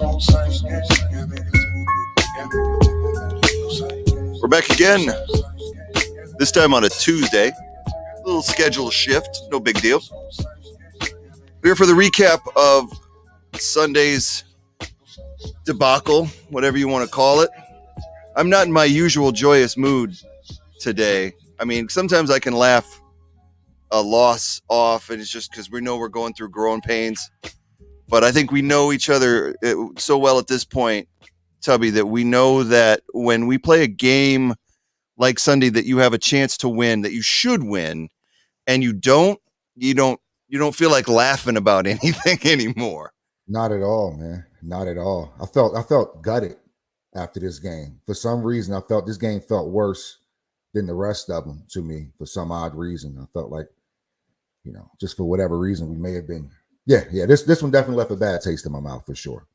We're back again, this time on a Tuesday. A little schedule shift, no big deal. We're here for the recap of Sunday's debacle, whatever you want to call it. I'm not in my usual joyous mood today. I mean, sometimes I can laugh a loss off, and it's just because we know we're going through growing pains. But I think we know each other so well at this point, Tubby, that we know that when we play a game like Sunday that you have a chance to win, that you should win, and you don't feel like laughing about anything anymore. Not at all, man. Not at all. I felt gutted after this game. For some reason, I felt this game felt worse than the rest of them to me for some odd reason. I felt like, just for whatever reason, we may have been. Yeah. This one definitely left a bad taste in my mouth for sure.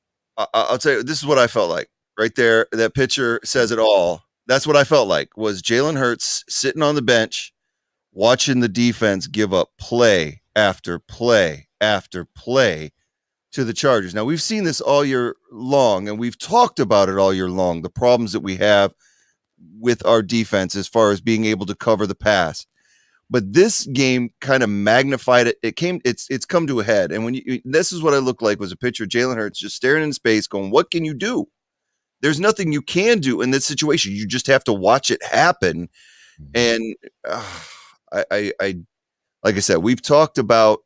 I'll tell you, this is what I felt like right there. That picture says it all. That's what I felt like, was Jalen Hurts sitting on the bench, watching the defense give up play after play after play to the Chargers. Now, we've seen this all year long, and we've talked about it all year long, the problems that we have with our defense as far as being able to cover the pass. But this game kind of magnified it. It's come to a head. And this is what I looked like, was a picture of Jalen Hurts just staring in space going, what can you do? There's nothing you can do in this situation. You just have to watch it happen. And I like I said, we've talked about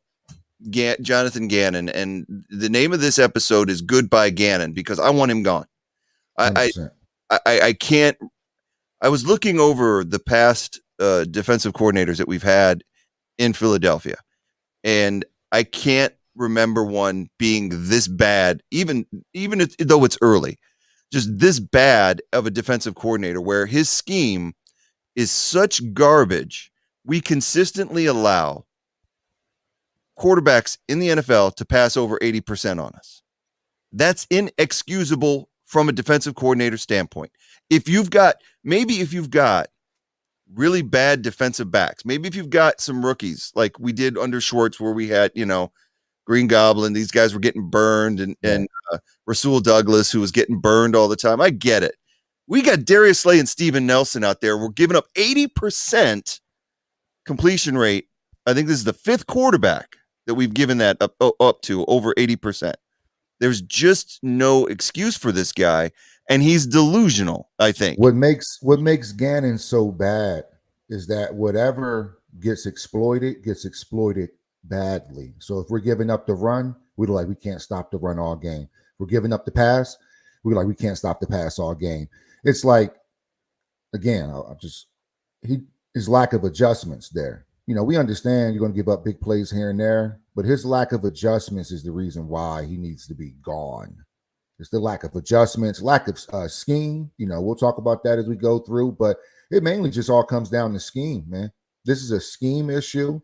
Jonathan Gannon, and the name of this episode is Goodbye Gannon, because I want him gone. I can't. I was looking over the past defensive coordinators that we've had in Philadelphia, and I can't remember one being this bad, even though it's early, just this bad of a defensive coordinator, where his scheme is such garbage. We consistently allow quarterbacks in the NFL to pass over 80% on us. That's inexcusable from a defensive coordinator standpoint. If you've got really bad defensive backs, maybe if you've got some rookies like we did under Schwartz, where we had, Green Goblin, these guys were getting burned, and Rasul Douglas, who was getting burned all the time. I get it. We got Darius Slay and Steven Nelson out there. We're giving up 80% completion rate. I think this is the fifth quarterback that we've given that up to over 80%. There's just no excuse for this guy, and he's delusional, I think. What makes Gannon so bad is that whatever gets exploited badly. So if we're giving up the run, we're like, we can't stop the run all game. We're giving up the pass, we're like, we can't stop the pass all game. It's like, again, his lack of adjustments there. We understand you're going to give up big plays here and there, but his lack of adjustments is the reason why he needs to be gone. It's the lack of adjustments, lack of scheme. We'll talk about that as we go through, but it mainly just all comes down to scheme, man. This is a scheme issue.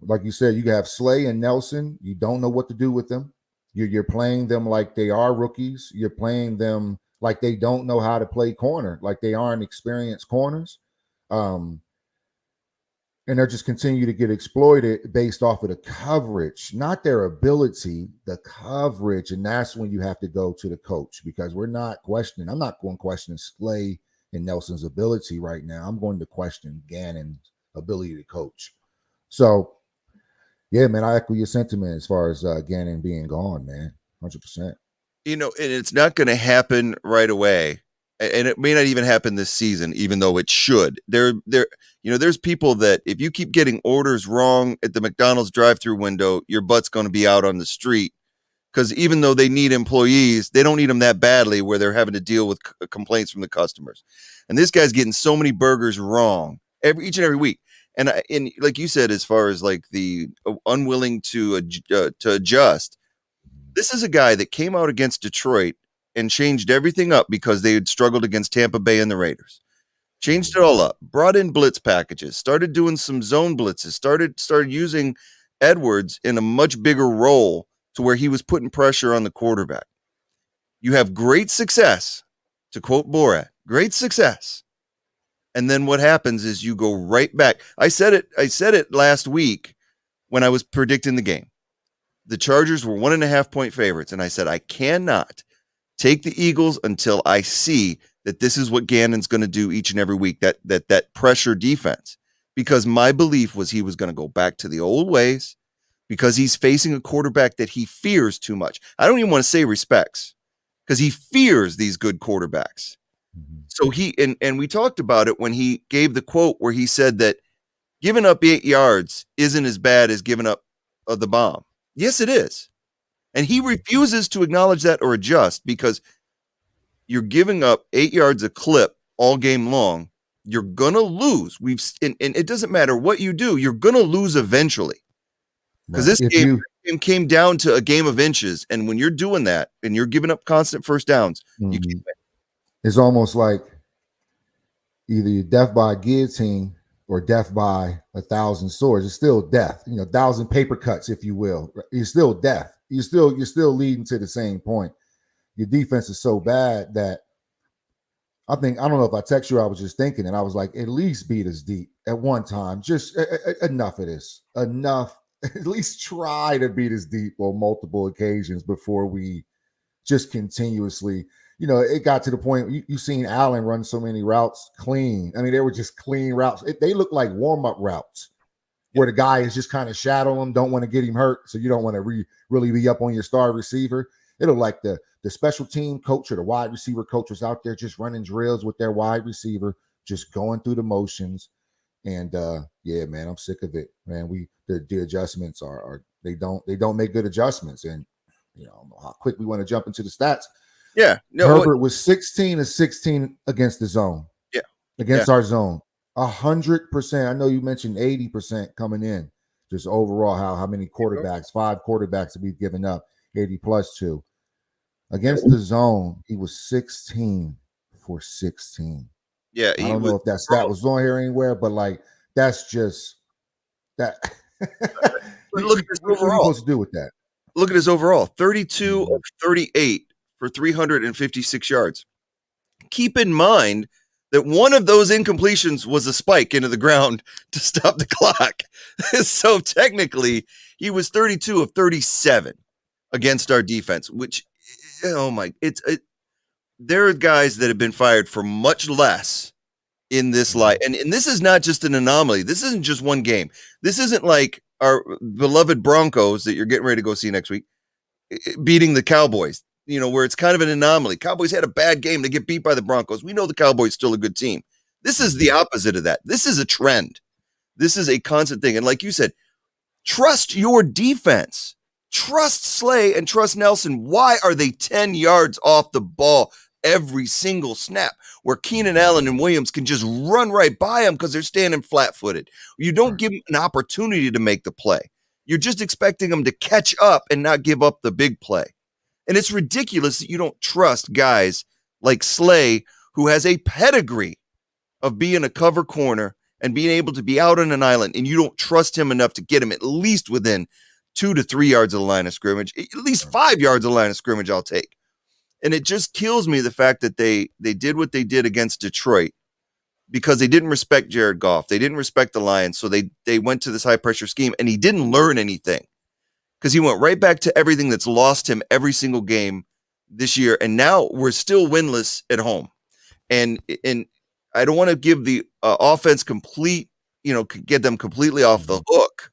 Like you said, you have Slay and Nelson. You don't know what to do with them. You're playing them like they are rookies. You're playing them like they don't know how to play corner, like they aren't experienced corners. And they're just continue to get exploited based off of the coverage, not their ability, the coverage. And that's when you have to go to the coach, because I'm not going to question Slay and Nelson's ability right now. I'm going to question Gannon's ability to coach. So, yeah, man, I echo your sentiment as far as Gannon being gone, man, 100%. And it's not going to happen right away. And it may not even happen this season, even though it should. There's people that if you keep getting orders wrong at the McDonald's drive-through window, your butt's going to be out on the street, because even though they need employees, they don't need them that badly where they're having to deal with complaints from the customers. And this guy's getting so many burgers wrong each and every week. And like you said, as far as like the unwilling to adjust, this is a guy that came out against Detroit and changed everything up because they had struggled against Tampa Bay and the Raiders. Changed it all up, brought in blitz packages, started doing some zone blitzes, started using Edwards in a much bigger role to where he was putting pressure on the quarterback. You have great success, to quote Borat, great success. And then what happens is you go right back. I said it last week when I was predicting the game. The Chargers were 1.5 point favorites. And I said, I cannot take the Eagles until I see that this is what Gannon's going to do each and every week, that pressure defense. Because my belief was he was going to go back to the old ways because he's facing a quarterback that he fears too much. I don't even want to say respects because he fears these good quarterbacks. Mhm. So and we talked about it when he gave the quote where he said that giving up 8 yards isn't as bad as giving up the bomb. Yes, it is. And he refuses to acknowledge that or adjust because you're giving up 8 yards a clip all game long. You're going to lose. And it doesn't matter what you do. You're going to lose eventually because Right. this game came down to a game of inches. And when you're doing that and you're giving up constant first downs, you can't win. It's almost like either you're death by guillotine or death by 1,000 swords. It's still death, 1,000 paper cuts, if you will. You're still death. You're still leading to the same point. Your defense is so bad that I don't know if I text you, I was just thinking, and I was like, at least beat us deep at one time. Just enough of this. Enough. At least try to beat us deep on multiple occasions before we just continuously, it got to the point you've seen Allen run so many routes clean. I mean, they were just clean routes. They look like warm-up routes where the guy is just kind of shadowing him, don't want to get him hurt, so you don't want to really be up on your star receiver. It looked like the special team coach or the wide receiver coach was out there just running drills with their wide receiver, just going through the motions. And yeah, man, I'm sick of it, man. The adjustments are they don't make good adjustments, and I don't know how quick we want to jump into the stats. Yeah, no, Herbert was 16 of 16 against the zone. Yeah, against our zone, 100%. I know you mentioned 80% coming in. Just overall, how many quarterbacks? 5 quarterbacks that we've given up, 80 plus 2 against the zone. He was 16 for 16. Yeah, I don't know if that stat was on here anywhere, but like that's just that. But look at his what are you overall. supposed to do with that? Look at his overall 32 of 38 for 356 yards. Keep in mind that one of those incompletions was a spike into the ground to stop the clock. So technically, he was 32 of 37 against our defense, which, oh my, there are guys that have been fired for much less in this light. And this is not just an anomaly. This isn't just one game. This isn't like our beloved Broncos that you're getting ready to go see next week beating the Cowboys, where it's kind of an anomaly. Cowboys had a bad game. They get beat by the Broncos. We know the Cowboys still a good team. This is the opposite of that. This is a trend. This is a constant thing. And like you said, trust your defense. Trust Slay and trust Nelson. Why are they 10 yards off the ball every single snap where Keenan Allen and Williams can just run right by them because they're standing flat-footed? You don't give them an opportunity to make the play. You're just expecting them to catch up and not give up the big play. And it's ridiculous that you don't trust guys like Slay, who has a pedigree of being a cover corner and being able to be out on an island, and you don't trust him enough to get him at least within 2 to 3 yards of the line of scrimmage. At least 5 yards of the line of scrimmage I'll take. And it just kills me the fact that they did what they did against Detroit because they didn't respect Jared Goff. They didn't respect the Lions. So they went to this high pressure scheme, and he didn't learn anything because he went right back to everything that's lost him every single game this year. And now we're still winless at home. And I don't want to give the offense get them completely off the hook.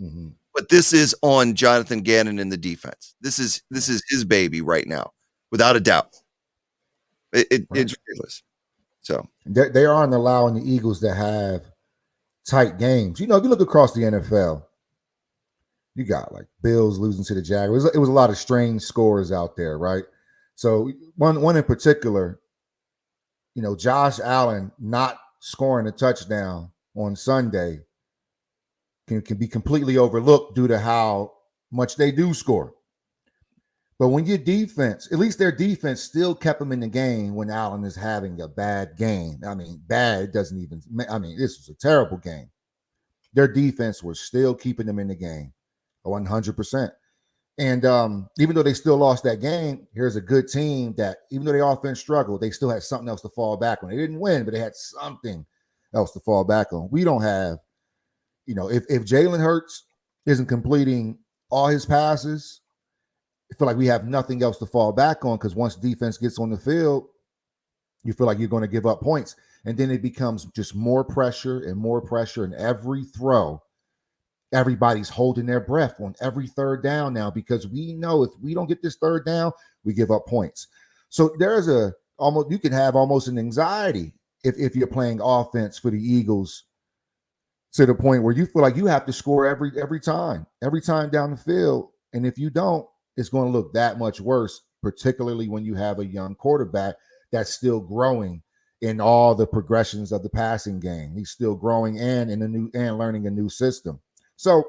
Mm-hmm. But this is on Jonathan Gannon in the defense. This is his baby right now, without a doubt. It's ridiculous. So they aren't allowing the Eagles to have tight games. If you look across the NFL, you got like Bills losing to the Jaguars. It was a lot of strange scores out there, right? So one in particular, Josh Allen not scoring a touchdown on Sunday can be completely overlooked due to how much they do score. But when your defense, at least their defense still kept them in the game when Allen is having a bad game. I mean, bad doesn't even, this was a terrible game. Their defense was still keeping them in the game 100%. And even though they still lost that game, here's a good team that even though their offense struggled, they still had something else to fall back on. They didn't win, but they had something else to fall back on. We don't have, if Jalen Hurts isn't completing all his passes, feel like we have nothing else to fall back on because once defense gets on the field, you feel like you're going to give up points. And then it becomes just more pressure and more pressure. And every throw, everybody's holding their breath on every third down now because we know if we don't get this third down, we give up points. So there's you can have almost an anxiety if you're playing offense for the Eagles to the point where you feel like you have to score every time down the field. And if you don't, it's going to look that much worse, particularly when you have a young quarterback that's still growing in all the progressions of the passing game. He's still growing and learning a new system. So,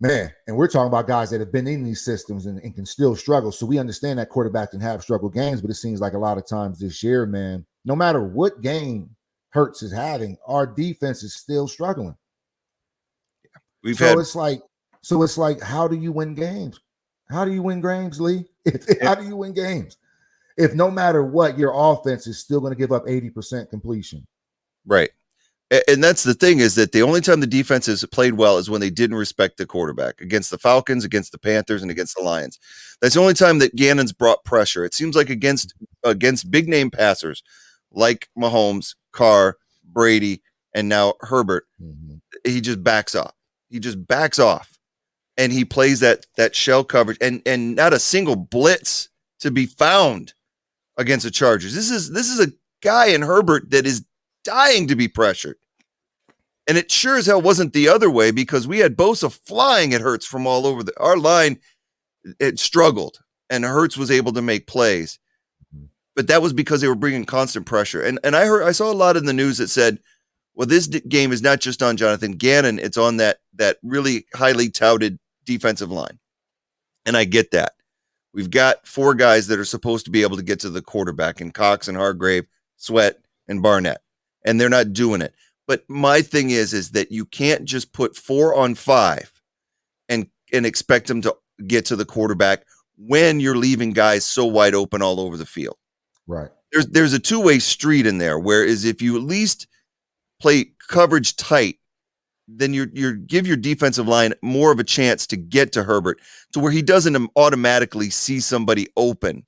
man, and we're talking about guys that have been in these systems and can still struggle. So we understand that quarterbacks can have struggle games, but it seems like a lot of times this year, man, no matter what game Hurts is having, our defense is still struggling. It's like, how do you win games? How do you win games, Lee? How do you win games? If no matter what, your offense is still going to give up 80% completion. Right. And that's the thing, is that the only time the defense has played well is when they didn't respect the quarterback, against the Falcons, against the Panthers, and against the Lions. That's the only time that Gannon's brought pressure. It seems like against big name passers like Mahomes, Carr, Brady, and now Herbert, he just backs off. He just backs off, and he plays that shell coverage, and not a single blitz to be found against the Chargers. This is a guy in Herbert that is dying to be pressured. And it sure as hell wasn't the other way, because we had Bosa flying at Hurts from all over our line. It struggled, and Hurts was able to make plays. But that was because they were bringing constant pressure. And I saw a lot in the news that said, well, this game is not just on Jonathan Gannon, it's on that really highly touted defensive line. And I get that. We've got 4 guys that are supposed to be able to get to the quarterback, in Cox and Hargrave, Sweat, and Barnett. And they're not doing it. But my thing is that you can't just put 4 on 5 and expect them to get to the quarterback when you're leaving guys so wide open all over the field. Right. There's a two-way street in there, whereas if you at least play coverage tight, then you give your defensive line more of a chance to get to Herbert, to where he doesn't automatically see somebody open,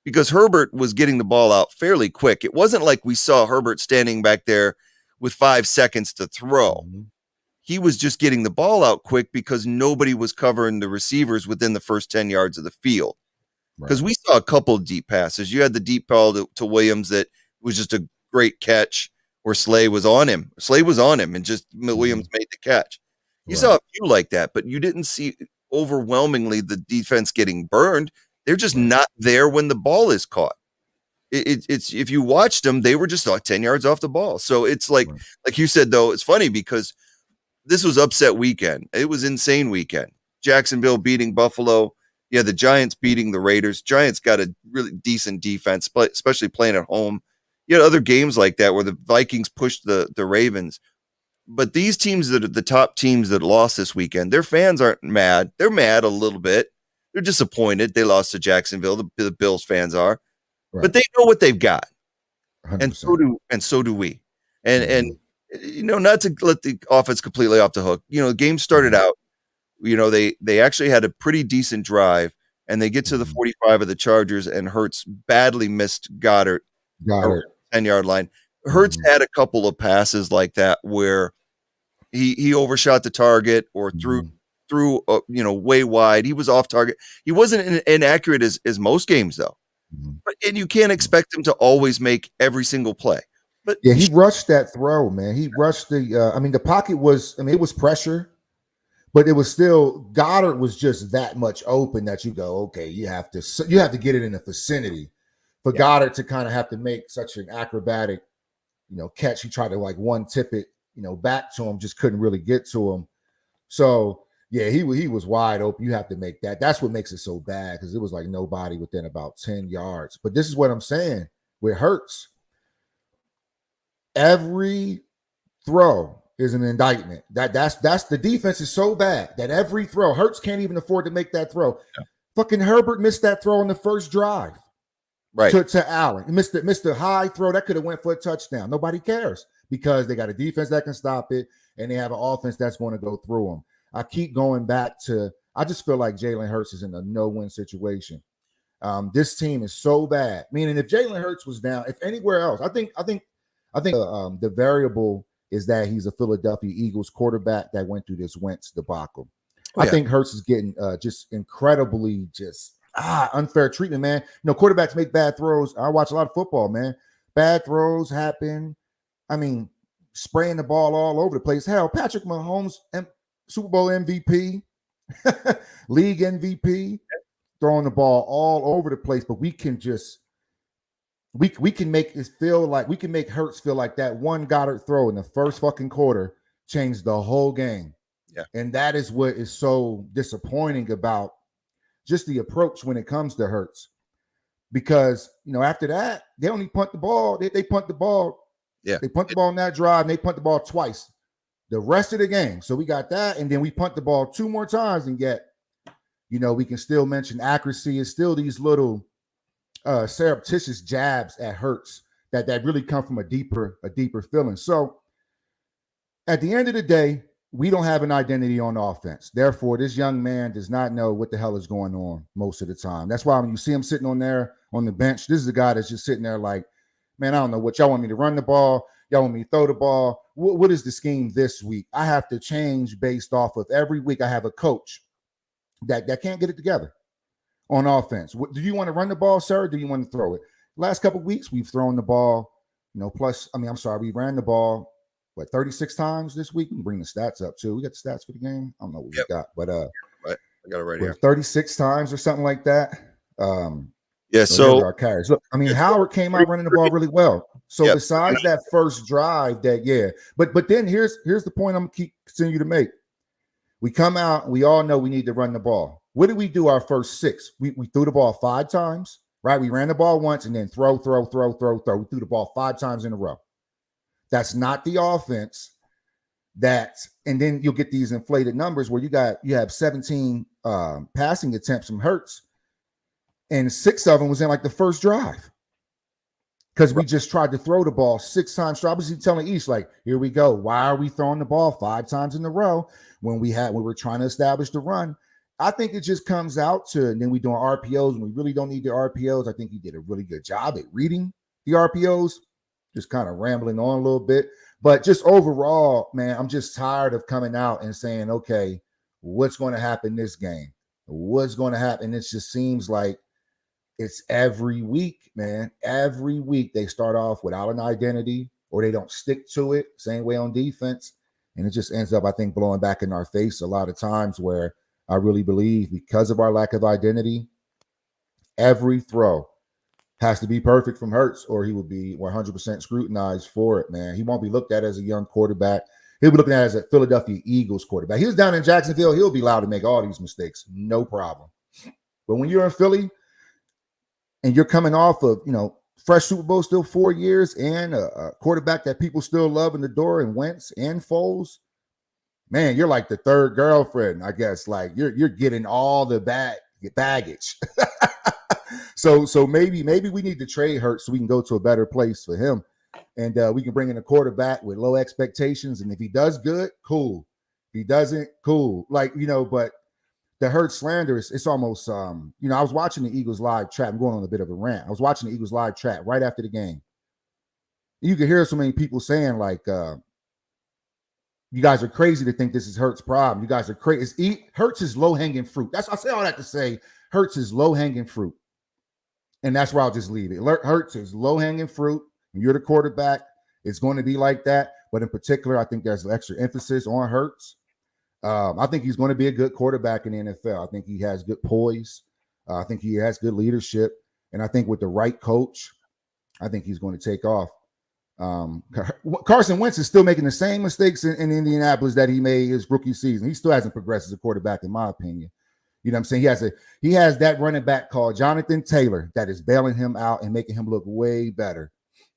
because Herbert was getting the ball out fairly quick. It wasn't like we saw Herbert standing back there with 5 seconds to throw. He was just getting the ball out quick because nobody was covering the receivers within the first 10 yards of the field. Because we saw a couple of deep passes. You had the deep ball to Williams that was just a great catch, where Slay was on him. And just Williams made the catch. You saw a few like that, but you didn't see overwhelmingly the defense getting burned. They're just not there when the ball is caught. It's if you watched them, they were just 10 yards off the ball. So it's like you said, though, it's funny because this was upset weekend. It was insane weekend. Jacksonville beating Buffalo. Yeah, the Giants beating the Raiders. Giants got a really decent defense, especially playing at home. You had other games like that where the Vikings pushed the Ravens. But these teams that are the top teams that lost this weekend, their fans aren't mad. They're mad a little bit. They're disappointed. They lost to Jacksonville. The Bills fans are. But they know what they've got. 100%. And so do we. And not to let the offense completely off the hook. The game started out, they actually had a pretty decent drive, and they get to the 45 of the Chargers, and Hurts badly missed Goddard. 10-yard line. Hurts had a couple of passes like that where he overshot the target or threw way wide. He was off target. He wasn't inaccurate as most games, though. And you can't expect him to always make every single play. But yeah, he rushed that throw, man. He rushed the pocket was, it was pressure, but it was still, Goddard was just that much open that you go, okay, you have to get it in the vicinity for Goddard to kind of have to make such an acrobatic, catch. He tried to one tip it, back to him, just couldn't really get to him. So yeah, he was wide open. You have to make that. That's what makes it so bad, because it was like nobody within about 10 yards. But this is what I'm saying with Hurts. Every throw is an indictment. That's the defense is so bad that every throw, Hurts can't even afford to make that throw. Yeah. Fucking Herbert missed that throw on the first drive. Right. To Allen. He missed the high throw that could have went for a touchdown. Nobody cares, because they got a defense that can stop it, and they have an offense that's going to go through them. I keep going back to, I just feel like Jalen Hurts is in a no-win situation. This team is so bad. Meaning, if Jalen Hurts was down, if anywhere else, I think the variable is that he's a Philadelphia Eagles quarterback that went through this Wentz debacle. Oh, I yeah. think Hurts is getting just incredibly unfair treatment, man. Quarterbacks make bad throws. I watch a lot of football, man. Bad throws happen. I mean, spraying the ball all over the place. Hell, Patrick Mahomes, Super Bowl MVP, league MVP, throwing the ball all over the place. But we can just we can make it feel like we can make Hurts feel like that one Goddard throw in the first fucking quarter changed the whole game. Yeah. And that is what is so disappointing about just the approach when it comes to Hurts. Because, after that, they only punt the ball. They punt the ball. Yeah. They punt the ball in that drive, and they punt the ball twice the rest of the game. So we got that, and then we punt the ball 2 more times, and yet, we can still mention accuracy is still these little surreptitious jabs at Hurts that really come from a deeper feeling. So at the end of the day, we don't have an identity on offense. Therefore, this young man does not know what the hell is going on most of the time. That's why when you see him sitting on there on the bench, this is a guy that's just sitting there like, man, I don't know what y'all want me to run the ball. Y'all want me to throw the ball. What is the scheme this week? I have to change based off of every week. I have a coach that can't get it together on offense. Do you want to run the ball, sir? Or do you want to throw it? Last couple of weeks, we've thrown the ball, we ran the ball, 36 times this week? We can bring the stats up too. We got the stats for the game. I don't know what we got, but I got it right here. 36 times or something like that. Yeah, so our carries. Look, Howard came out running the ball really well. So besides that first drive, but then here's the point I'm gonna continue to make. We come out, we all know we need to run the ball. What did we do our first 6? We threw the ball 5 times, right? We ran the ball once and then throw. We threw the ball 5 times in a row. That's not the offense. And then you'll get these inflated numbers where you have 17 passing attempts from Hurts, and 6 of them was in like the first drive. Because we just tried to throw the ball 6 times. So obviously telling East, like, here we go. Why are we throwing the ball 5 times in a row when we were trying to establish the run? I think it just comes out to, and then we doing RPOs, and we really don't need the RPOs. I think he did a really good job at reading the RPOs, just kind of rambling on a little bit. But just overall, man, I'm just tired of coming out and saying, okay, what's going to happen this game? What's going to happen? It just seems like it's every week, man. Every week they start off without an identity or they don't stick to it. Same way on defense. And it just ends up, I think, blowing back in our face a lot of times where I really believe because of our lack of identity, every throw has to be perfect from Hurts or he will be 100% scrutinized for it, man. He won't be looked at as a young quarterback. He'll be looking at as a Philadelphia Eagles quarterback. He was down in Jacksonville. He'll be allowed to make all these mistakes. No problem. But when you're in Philly and you're coming off of, fresh Super Bowl, still 4 years, and a quarterback that people still love in the door, and Wentz and Foles, man, you're like the third girlfriend, I guess. Like you're getting all the baggage. So maybe we need to trade Hurts so we can go to a better place for him, and we can bring in a quarterback with low expectations. And if he does good, cool. If he doesn't, cool. But the Hurts slander is it's almost I was watching the Eagles live chat. I'm going on a bit of a rant. I was watching the Eagles live chat right after the game. You could hear so many people saying like, you guys are crazy to think this is Hurts' problem. You guys are crazy. Hurts is low-hanging fruit. I say all that to say Hurts is low-hanging fruit. And that's where I'll just leave it. Hurts is low-hanging fruit. When you're the quarterback, it's going to be like that. But in particular, I think there's extra emphasis on Hurts. I think he's going to be a good quarterback in the NFL. I think he has good poise. I think he has good leadership. And I think with the right coach, I think he's going to take off. Carson Wentz is still making the same mistakes in Indianapolis that he made his rookie season. He still hasn't progressed as a quarterback, in my opinion. You know what I'm saying? He has that running back called Jonathan Taylor that is bailing him out and making him look way better.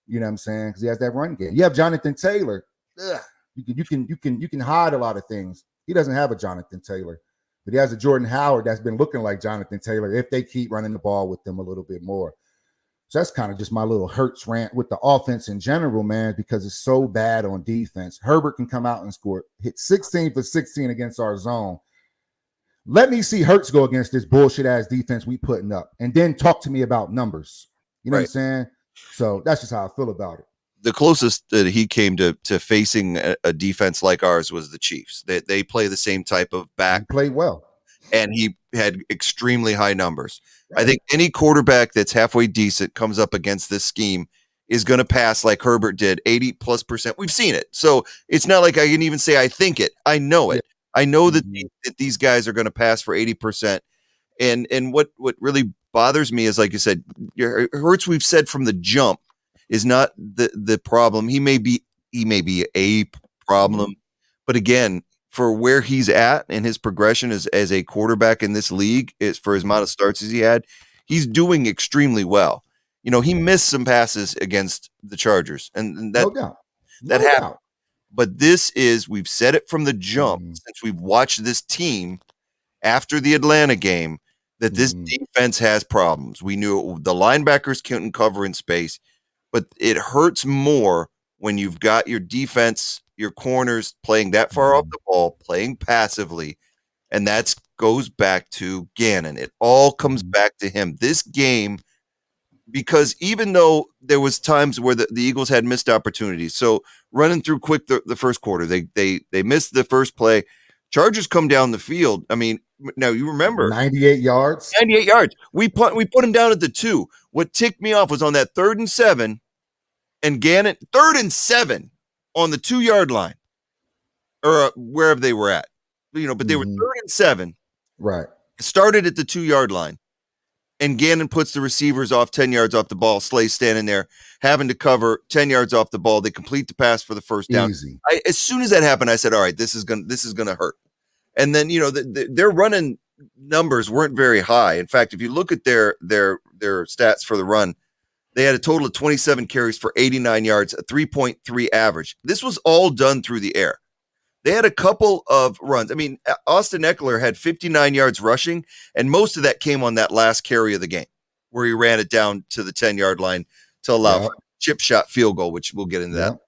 You know what I'm saying? Because he has that run game. You have Jonathan Taylor. You can hide a lot of things. He doesn't have a Jonathan Taylor, but he has a Jordan Howard that's been looking like Jonathan Taylor if they keep running the ball with them a little bit more. So that's kind of just my little Hurts rant with the offense in general, man, because it's so bad on defense. Herbert can come out and score, hit 16 for 16 against our zone. Let me see Hurts go against this bullshit ass defense we putting up, and then talk to me about numbers. You know what I'm saying? So that's just how I feel about it. The closest that he came to facing a defense like ours was the Chiefs. They play the same type of back. He played well, and he had extremely high numbers. Right. I think any quarterback that's halfway decent comes up against this scheme is going to pass like Herbert did, 80+%. We've seen it. So it's not like I can even say I think it. I know it. I know that these guys are going to pass for 80%. And what really bothers me is, like you said, Hurts, we've said from the jump, is not the problem. He may be a problem, but again, for where he's at and his progression as a quarterback in this league, is for as amount of starts as he had, he's doing extremely well. You know, he missed some passes against the Chargers, and that no doubt. that happened. But this is, we've said it from the jump since we've watched this team after the Atlanta game, that this defense has problems. We knew the linebackers couldn't cover in space, but it hurts more when you've got your defense, your corners playing that far off the ball, playing passively, and that goes back to Gannon. It all comes back to him. This game, because even though there was times where the Eagles had missed opportunities, so running through quick the first quarter, they missed the first play. Chargers come down the field. I mean, now you remember 98 yards. 98 yards. We put him down at the 2. What ticked me off was on that 3rd and 7, and Gannon 3rd and 7 on the 2-yard line, or wherever they were at. You know, but they were 3rd and 7. Right. It started at the 2-yard line. And Gannon puts the receivers off 10 yards off the ball. Slay's standing there having to cover 10 yards off the ball. They complete the pass for the first down. Easy. As soon as that happened, I said, all right, this is gonna hurt. And then, you know, their running numbers weren't very high. In fact, if you look at their stats for the run, they had a total of 27 carries for 89 yards, a 3.3 average. This was all done through the air. They had a couple of runs. I mean, Austin Eckler had 59 yards rushing, and most of that came on that last carry of the game, where he ran it down to the 10-yard line to allow for a chip shot field goal, which we'll get into that.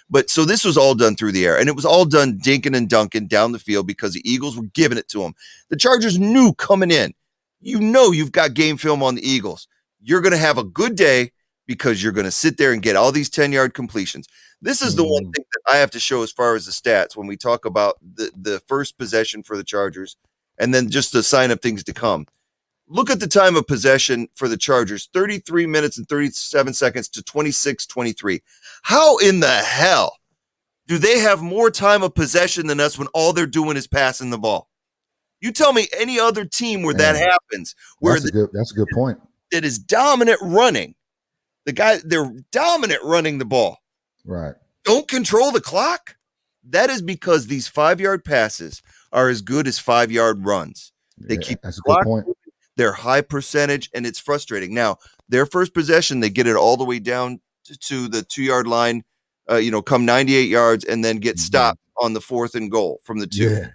But so this was all done through the air, and it was all done dinking and dunking down the field because the Eagles were giving it to them. The Chargers knew coming in, you know, you've got game film on the Eagles. You're going to have a good day because you're going to sit there and get all these 10-yard completions. This is the one thing that I have to show as far as the stats when we talk about the first possession for the Chargers, and then just the sign of things to come. Look at the time of possession for the Chargers, 33 minutes and 37 seconds to 26-23. How in the hell do they have more time of possession than us when all they're doing is passing the ball? You tell me any other team where that happens. Where that's a good point. That is dominant running. They're dominant running the ball. Right. Don't control the clock. That is because these 5-yard passes are as good as 5-yard runs. They keep that's the a good clock point. moving. They're high percentage, and it's frustrating. Now, their first possession, they get it all the way down to the 2-yard line, come 98 yards, and then get stopped on the 4th and goal from the 2. Yeah.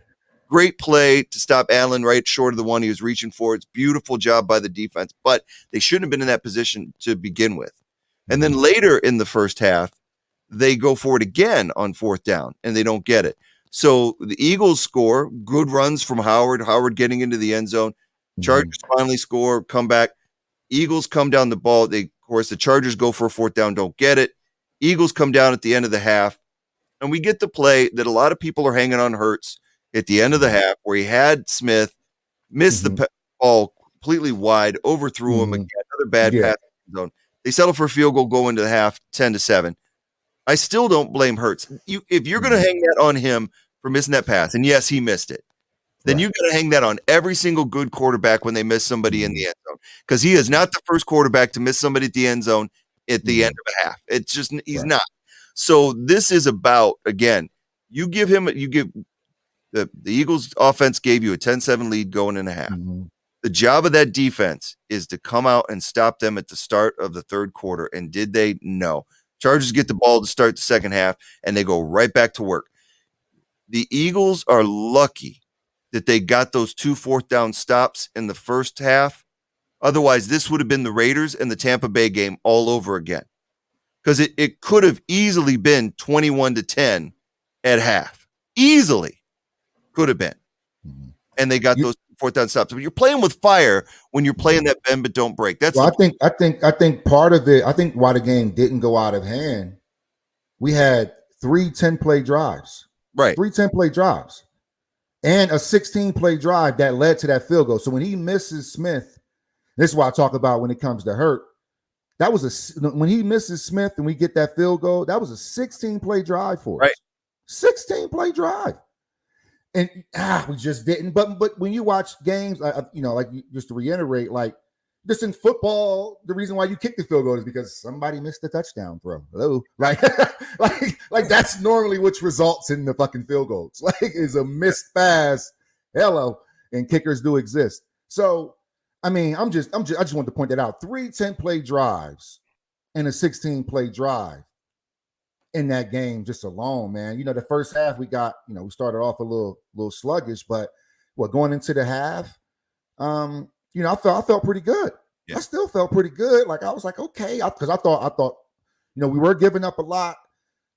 Great play to stop Allen right short of the one he was reaching for. It's beautiful job by the defense, but they shouldn't have been in that position to begin with. And then later in the first half, they go for it again on 4th down, and they don't get it. So the Eagles score, good runs from Howard getting into the end zone. Chargers finally score, come back. Eagles come down the ball. Of course, the Chargers go for a 4th down, don't get it. Eagles come down at the end of the half, and we get the play that a lot of people are hanging on Hurts at the end of the half, where he had Smith miss the ball completely wide, overthrew him again, another bad pass zone. They settle for a field goal, go into the half, 10-7. I still don't blame Hurts. If you're going to hang that on him for missing that pass, and yes, he missed it, then you got to hang that on every single good quarterback when they miss somebody in the end zone, because he is not the first quarterback to miss somebody at the end zone at the end of a half. It's just he's not. So this is about, again, you give the Eagles offense gave you a 10-7 lead going in a half. The job of that defense is to come out and stop them at the start of the 3rd quarter. And did they? No. Chargers get the ball to start the second half, and they go right back to work. The Eagles are lucky that they got those 2 4th down stops in the first half. Otherwise, this would have been the Raiders and the Tampa Bay game all over again, because it could have easily been 21-10 at half. Easily could have been. and they got those fourth down stops. But you're playing with fire when you're playing that bend but don't break. That's well, I think part of it. I think why the game didn't go out of hand. We had 3 10-play drives, right. 3 10-play drives, and a 16-play drive that led to that field goal. So when he misses Smith, this is why I talk about when it comes to Hurt. That was when he misses Smith and we get that field goal. That was a 16-play drive for us. Right. 16-play drive. And we just didn't. But when you watch games, just to reiterate, like just in football, the reason why you kick the field goal is because somebody missed the touchdown throw. Hello, like that's normally which results in the fucking field goals. Like is a missed pass. Hello, and kickers do exist. So I mean, I just wanted to point that out. 3 10-play drives and a 16-play drive in that game just alone, man. You know, the first half we started off a little sluggish, but going into the half, I felt pretty good. Yeah. I still felt pretty good. Like I was like, okay, because I thought, we were giving up a lot,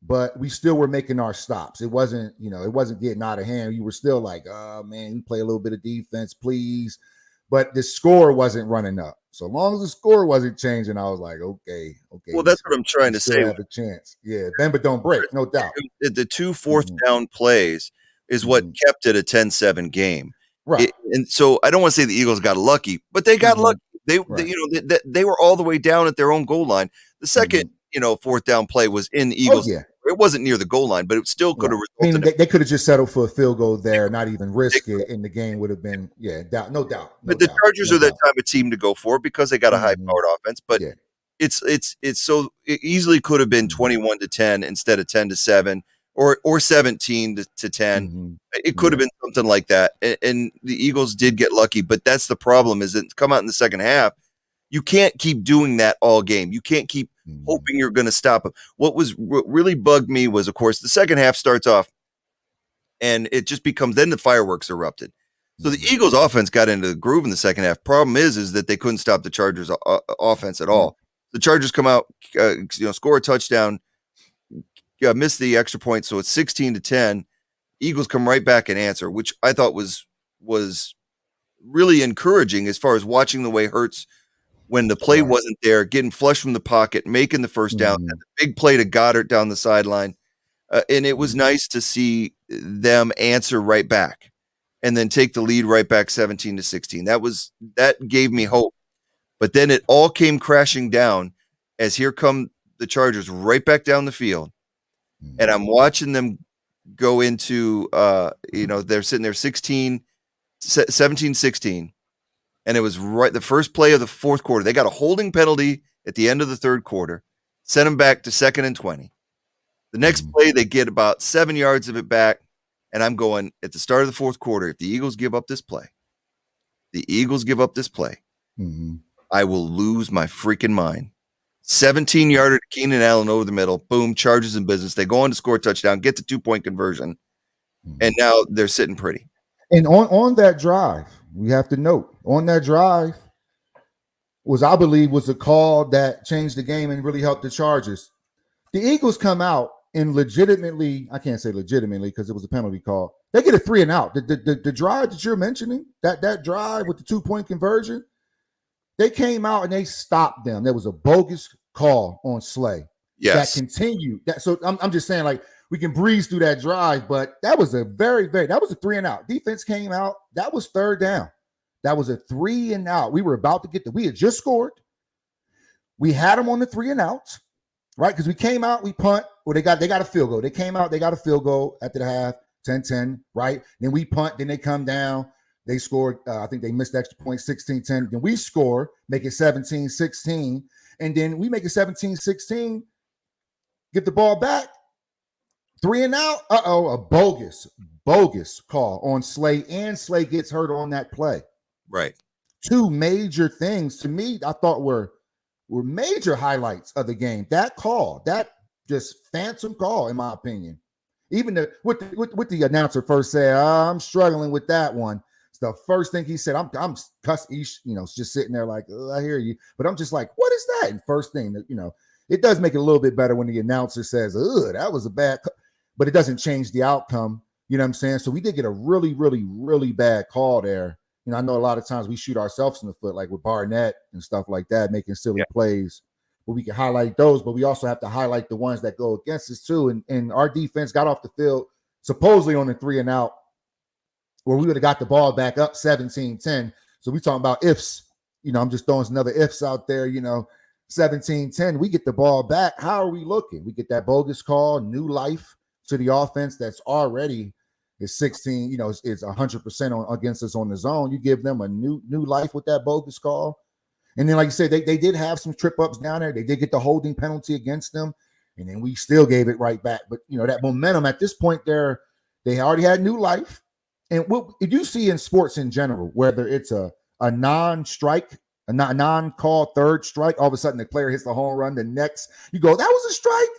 but we still were making our stops. It wasn't getting out of hand. You were still like, oh man, you play a little bit of defense, please. But the score wasn't running up. So long as the score wasn't changing, I was like, okay. Well, that's what I'm trying to say. Have a chance. Yeah, bend but don't break, no doubt. The 2 fourth down plays is what kept it a 10-7 game. Right. And so I don't want to say the Eagles got lucky, but they got lucky. They were all the way down at their own goal line. The second, fourth down play was in the Eagles. It wasn't near the goal line, but it still could have resulted. I mean, they could have just settled for a field goal there, not even risk it, and the game would have been, no doubt. But the Chargers are that type of team to go for because they got a high-powered offense. But it's so it easily could have been 21-10 instead of 10-7 or 17-10. It could have been something like that. And the Eagles did get lucky, but that's the problem: is that come out in the second half, you can't keep doing that all game. You can't keep hoping you're going to stop them. What really bugged me was, of course, the second half starts off and it just becomes, then the fireworks erupted. So the Eagles offense got into the groove in the second half. Problem is that they couldn't stop the Chargers offense at all. The Chargers come out, score a touchdown, miss the extra point. So it's 16-10. Eagles come right back and answer, which I thought was really encouraging as far as watching the way Hurts, when the play wasn't there, getting flush from the pocket, making the first down, and the big play to Goddard down the sideline. And it was nice to see them answer right back and then take the lead right back 17-16. That gave me hope. But then it all came crashing down as here come the Chargers right back down the field. And I'm watching them go into, they're sitting there 17-16. And it was right the first play of the fourth quarter. They got a holding penalty at the end of the third quarter, sent them back to 2nd and 20. The next play, they get about 7 yards of it back. And I'm going at the start of the fourth quarter, if the Eagles give up this play, I will lose my freaking mind. 17-yarder to Keenan Allen over the middle. Boom, Chargers in business. They go on to score a touchdown, get the 2-point conversion. And now they're sitting pretty. And on that drive, we have to note, on that drive I believe was a call that changed the game and really helped the Chargers. The Eagles come out and legitimately, I can't say legitimately because it was a penalty call. They get a 3 and out. The drive that you're mentioning, that drive with the 2-point conversion, they came out and they stopped them. There was a bogus call on Slay. Yes. That continued. So I'm just saying, like, we can breeze through that drive, but that was a that was a 3 and out. Defense came out. That was 3rd down. That was a 3 and out. We were about to we had just scored. We had them on the 3 and outs, right? Because we came out, we punt. Well, they got a field goal. They came out, they got a field goal after the half, 10-10, right? Then we punt, then they come down. They scored, I think they missed the extra point, 16-10. Then we score, make it 17-16. And then we make it 17-16, get the ball back. 3 and out. A bogus call on Slay, and Slay gets hurt on that play. Right. 2 major things to me I thought were major highlights of the game. That call, that just phantom call, in my opinion. Even what the announcer first said, I'm struggling with that one. It's the first thing he said. I'm just sitting there like, I hear you, but I'm just like, what is that? And first thing that it does make it a little bit better when the announcer says, that was a bad. But it doesn't change the outcome You know what I'm saying? So we did get a really, really, really bad call there. You know, I know a lot of times we shoot ourselves in the foot, like with Barnett and stuff like that, making silly plays. But we can highlight those, but we also have to highlight the ones that go against us too. And our defense got off the field supposedly on the 3-and-out, where we would have got the ball back up 17-10. So we talking about ifs. You know, I'm just throwing some other ifs out there, 17-10. We get the ball back. How are we looking? We get that bogus call, new life to the offense that's already is 16, is 100% on against us on the zone. You give them a new life with that bogus call. And then, like you said, they did have some trip ups down there. They did get the holding penalty against them. And then we still gave it right back. But, that momentum at this point there, they already had new life. And what you see in sports in general, whether it's a non-strike, a non-call third strike, all of a sudden the player hits the home run. The next, you go, that was a strike.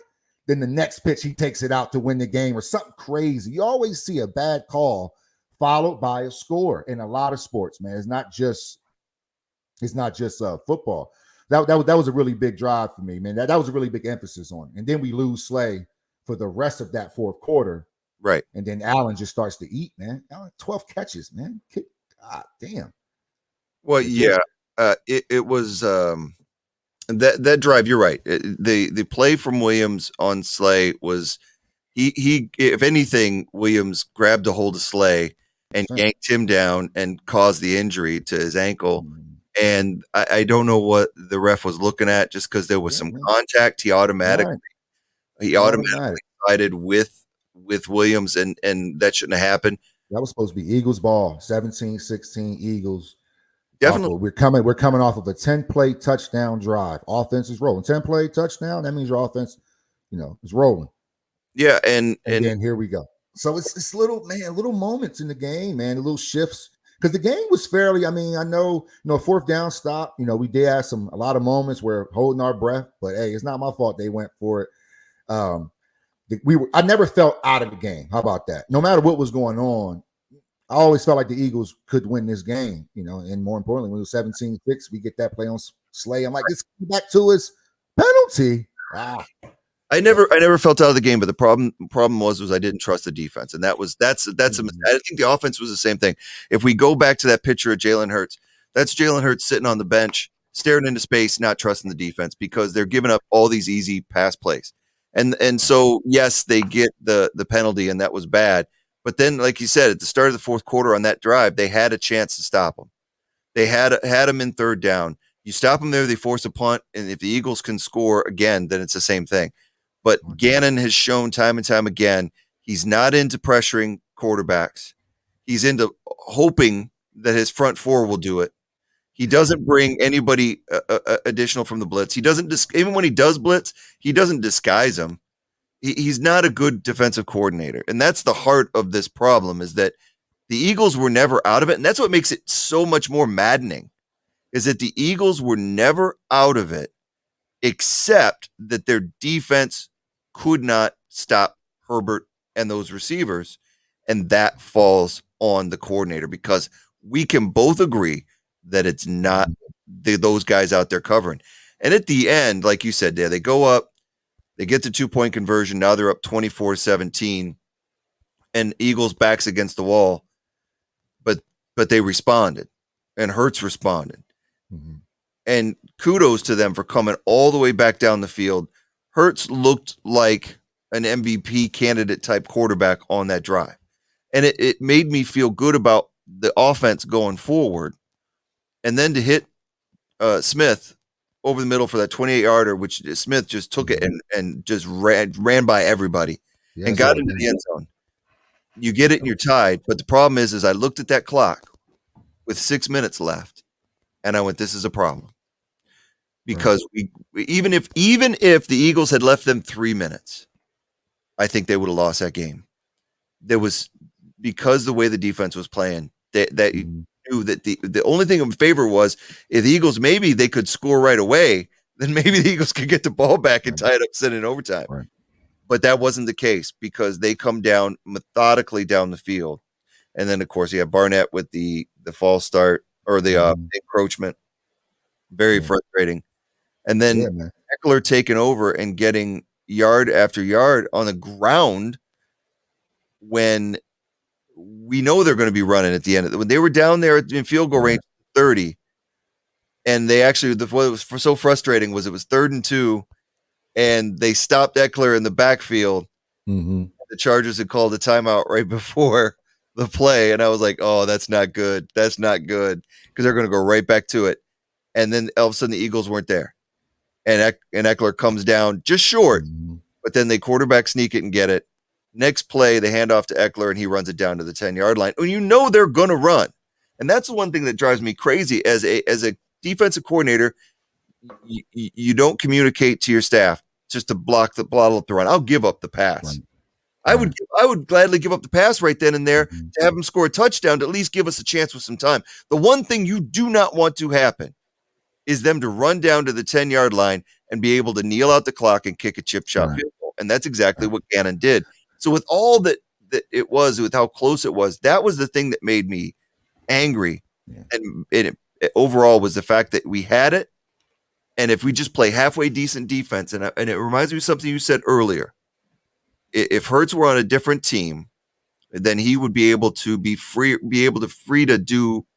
Then the next pitch, he takes it out to win the game or something crazy. You always see a bad call followed by a score in a lot of sports, man. It's not just football. That was a really big drive for me, man. That was a really big emphasis on it. And then we lose Slay for the rest of that fourth quarter. Right. And then Allen just starts to eat, man. Allen, 12 catches, man. God damn. Well, yeah. It was that drive, you're right. The play from Williams on Slay was he if anything, Williams grabbed a hold of Slay and yanked him down and caused the injury to his ankle. And I don't know what the ref was looking at, just because there was some contact. He automatically sided with Williams, and that shouldn't have happened. That was supposed to be Eagles ball, 17-16 Eagles. Definitely. We're coming off of a 10-play touchdown drive. Offense is rolling. 10-play touchdown, that means your offense, is rolling. Yeah, and then here we go. So it's little moments in the game, man, little shifts. Because the game was fairly, I know, fourth down stop. We did have a lot of moments where holding our breath, but hey, it's not my fault they went for it. I never felt out of the game. How about that? No matter what was going on, I always felt like the Eagles could win this game, and more importantly, when it was 17-6, we get that play on Slay. I'm like, it's back to his penalty. I never felt out of the game, but the problem was I didn't trust the defense, and that's a mistake. I think the offense was the same thing. If we go back to that picture of Jalen Hurts, that's Jalen Hurts sitting on the bench, staring into space, not trusting the defense because they're giving up all these easy pass plays, and so yes, they get the penalty, and that was bad. But then, like you said, at the start of the fourth quarter on that drive, they had a chance to stop them. They had them in third down. You stop them there, they force a punt, and if the Eagles can score again, then it's the same thing. But Gannon has shown time and time again, he's not into pressuring quarterbacks. He's into hoping that his front four will do it. He doesn't bring anybody additional from the blitz. He doesn't, even when he does blitz, he doesn't disguise them. He's not a good defensive coordinator. And that's the heart of this problem, is that the Eagles were never out of it. And that's what makes it so much more maddening, is that the Eagles were never out of it, except that their defense could not stop Herbert and those receivers. And that falls on the coordinator, because we can both agree that it's not those guys out there covering. And at the end, like you said, they go up, they get the 2-point conversion. Now they're up 24-17, and Eagles backs against the wall, but they responded, and Hurts responded. Mm-hmm. And kudos to them for coming all the way back down the field. Hurts looked like an MVP candidate type quarterback on that drive. And it made me feel good about the offense going forward. And then to hit Smith over the middle for that 28-yarder, which Smith just took it and just ran by everybody and got into the end zone. You get it and you're tied. But the problem is I looked at that clock with 6 minutes left, and I went, this is a problem. Because even if the Eagles had left them 3 minutes, I think they would have lost that game. There was, because the way the defense was playing, that you knew that the only thing in favor was if the Eagles, maybe they could score right away, then maybe the Eagles could get the ball back and tie it up, send it in overtime. Right. But that wasn't the case, because they come down methodically down the field. And then, of course, you have Barnett with the false start, or the encroachment. Very frustrating. And then Eckler taking over and getting yard after yard on the ground when we know they're going to be running at the end of when they were down there in field goal range 30, and they actually what was so frustrating was it was 3rd and 2, and they stopped Eckler in the backfield. Mm-hmm. The Chargers had called a timeout right before the play, and I was like, "Oh, that's not good. That's not good," because they're going to go right back to it. And then all of a sudden, the Eagles weren't there, and Eckler comes down just short, but then they quarterback sneak it and get it. Next play, they hand off to Eckler, and he runs it down to the 10-yard line. And you know they're going to run, and that's the one thing that drives me crazy as a defensive coordinator. You don't communicate to your staff just to bottle up the run. I'll give up the pass. Right. I would gladly give up the pass right then and there to have them score a touchdown to at least give us a chance with some time. The one thing you do not want to happen is them to run down to the 10-yard line and be able to kneel out the clock and kick a chip shot field goal. And that's exactly what Gannon did. So with all that it was, with how close it was, that was the thing that made me angry. Yeah. And it overall was the fact that we had it. And if we just play halfway decent defense, and it reminds me of something you said earlier, if Hurts were on a different team, then he would be able to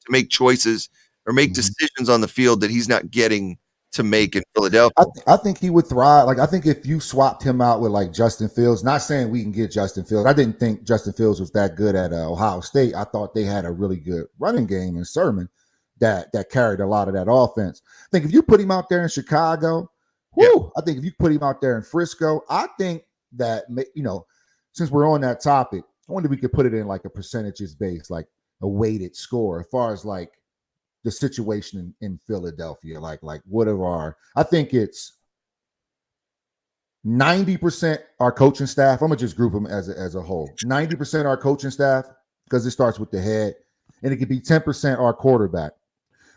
make choices or make decisions on the field that he's not getting to make in Philadelphia. I think he would thrive. Like, I think if you swapped him out with like Justin Fields, not saying we can get Justin Fields. I didn't think Justin Fields was that good at Ohio State. I thought they had a really good running game in Sermon that carried a lot of that offense. I think if you put him out there in Chicago, I think if you put him out there in Frisco, I think that, since we're on that topic, I wonder if we could put it in like a percentages based, like a weighted score as far as like the situation in Philadelphia. Like what are I think it's 90% our coaching staff. I'm gonna just group them as a whole. 90% our coaching staff, because it starts with the head, and it could be 10% our quarterback.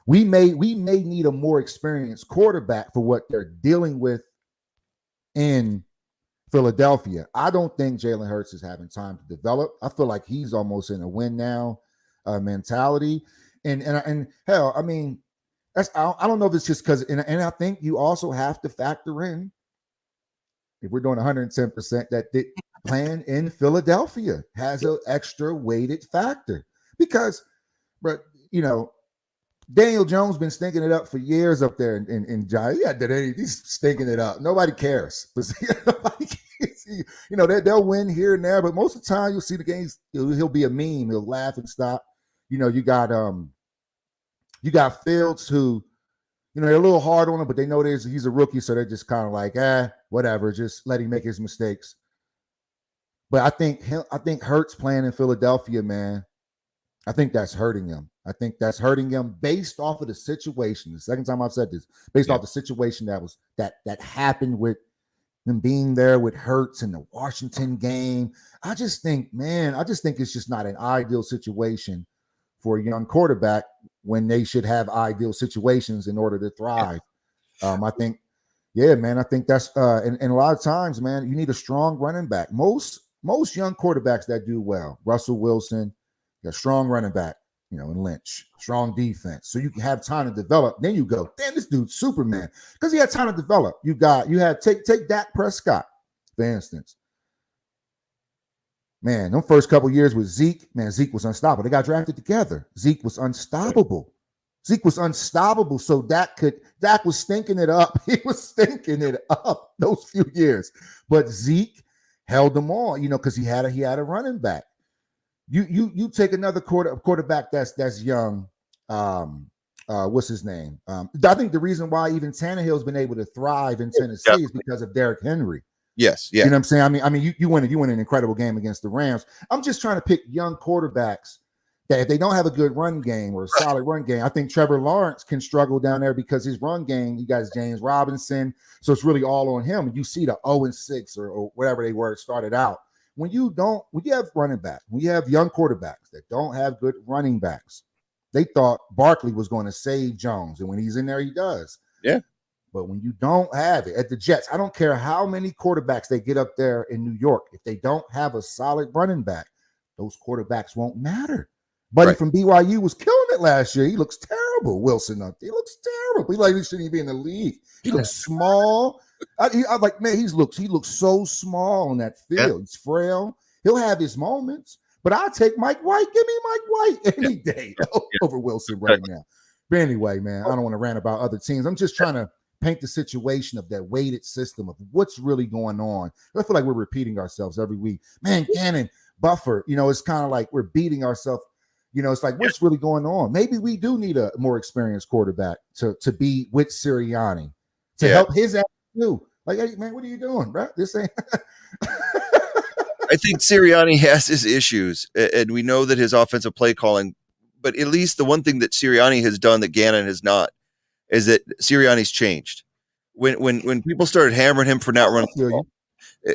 We may need a more experienced quarterback for what they're dealing with in Philadelphia. I don't think Jalen Hurts is having time to develop. I feel like he's almost in a win now mentality. And hell, I mean, I don't know if it's just because, and I think you also have to factor in, if we're doing 110%, that the plan in Philadelphia has an extra weighted factor because, but Daniel Jones been stinking it up for years up there in Giants. He's stinking it up. Nobody cares. Nobody cares. They'll win here and there, but most of the time you'll see the games. He'll be a meme. He'll laugh and stop. You got Fields who, they're a little hard on him, but they know he's a rookie, so they're just kind of like, whatever, just let him make his mistakes. But I think Hurts playing in Philadelphia, man, I think that's hurting him. I think that's hurting him based off of the situation. The second time I've said this, based off the situation that happened with him being there with Hurts in the Washington game. I just think it's just not an ideal situation for a young quarterback when they should have ideal situations in order to thrive. I think that's and a lot of times, man, you need a strong running back. Most young quarterbacks that do well, Russell Wilson, got a strong running back, and Lynch, strong defense. So you can have time to develop. Then you go, damn, this dude's Superman. Because he had time to develop. You had take Dak Prescott, for instance. Man, them first couple years with Zeke, Zeke was unstoppable. They got drafted together. Zeke was unstoppable. So Dak was stinking it up. He was stinking it up those few years. But Zeke held them on, because he had a running back. You take another quarterback that's young. What's his name? I think the reason why even Tannehill's been able to thrive in Tennessee is because of Derrick Henry. Yes, yeah. You know what I'm saying? I mean, you win an incredible game against the Rams. I'm just trying to pick young quarterbacks that if they don't have a good run game or a solid run game, I think Trevor Lawrence can struggle down there because his run game, you got James Robinson, so it's really all on him. And you see the 0-6 or whatever they were started out. When you have running backs, when you have young quarterbacks that don't have good running backs, they thought Barkley was going to save Jones, and when he's in there, he does. Yeah. But when you don't have it at the Jets, I don't care how many quarterbacks they get up there in New York. If they don't have a solid running back, those quarterbacks won't matter. Buddy from BYU was killing it last year. He looks terrible. Wilson up there. He looks terrible. He shouldn't even be in the league. He looks small. I like, man, he looks so small on that field. Yeah. He's frail. He'll have his moments, But I'll take Mike White. Give me Mike White any day over Wilson right now. But anyway, man, I don't want to rant about other teams. I'm just trying to paint the situation of that weighted system of what's really going on. I feel like we're repeating ourselves every week. Man, Gannon, Buffer, it's kind of like we're beating ourselves. It's like, what's really going on? Maybe we do need a more experienced quarterback to be with Sirianni to help his ass too. Like, hey, man, what are you doing, bro? This ain't. I think Sirianni has his issues, and we know that his offensive play calling, but at least the one thing that Sirianni has done that Gannon has not is that Sirianni's changed. When people started hammering him for not running the ball,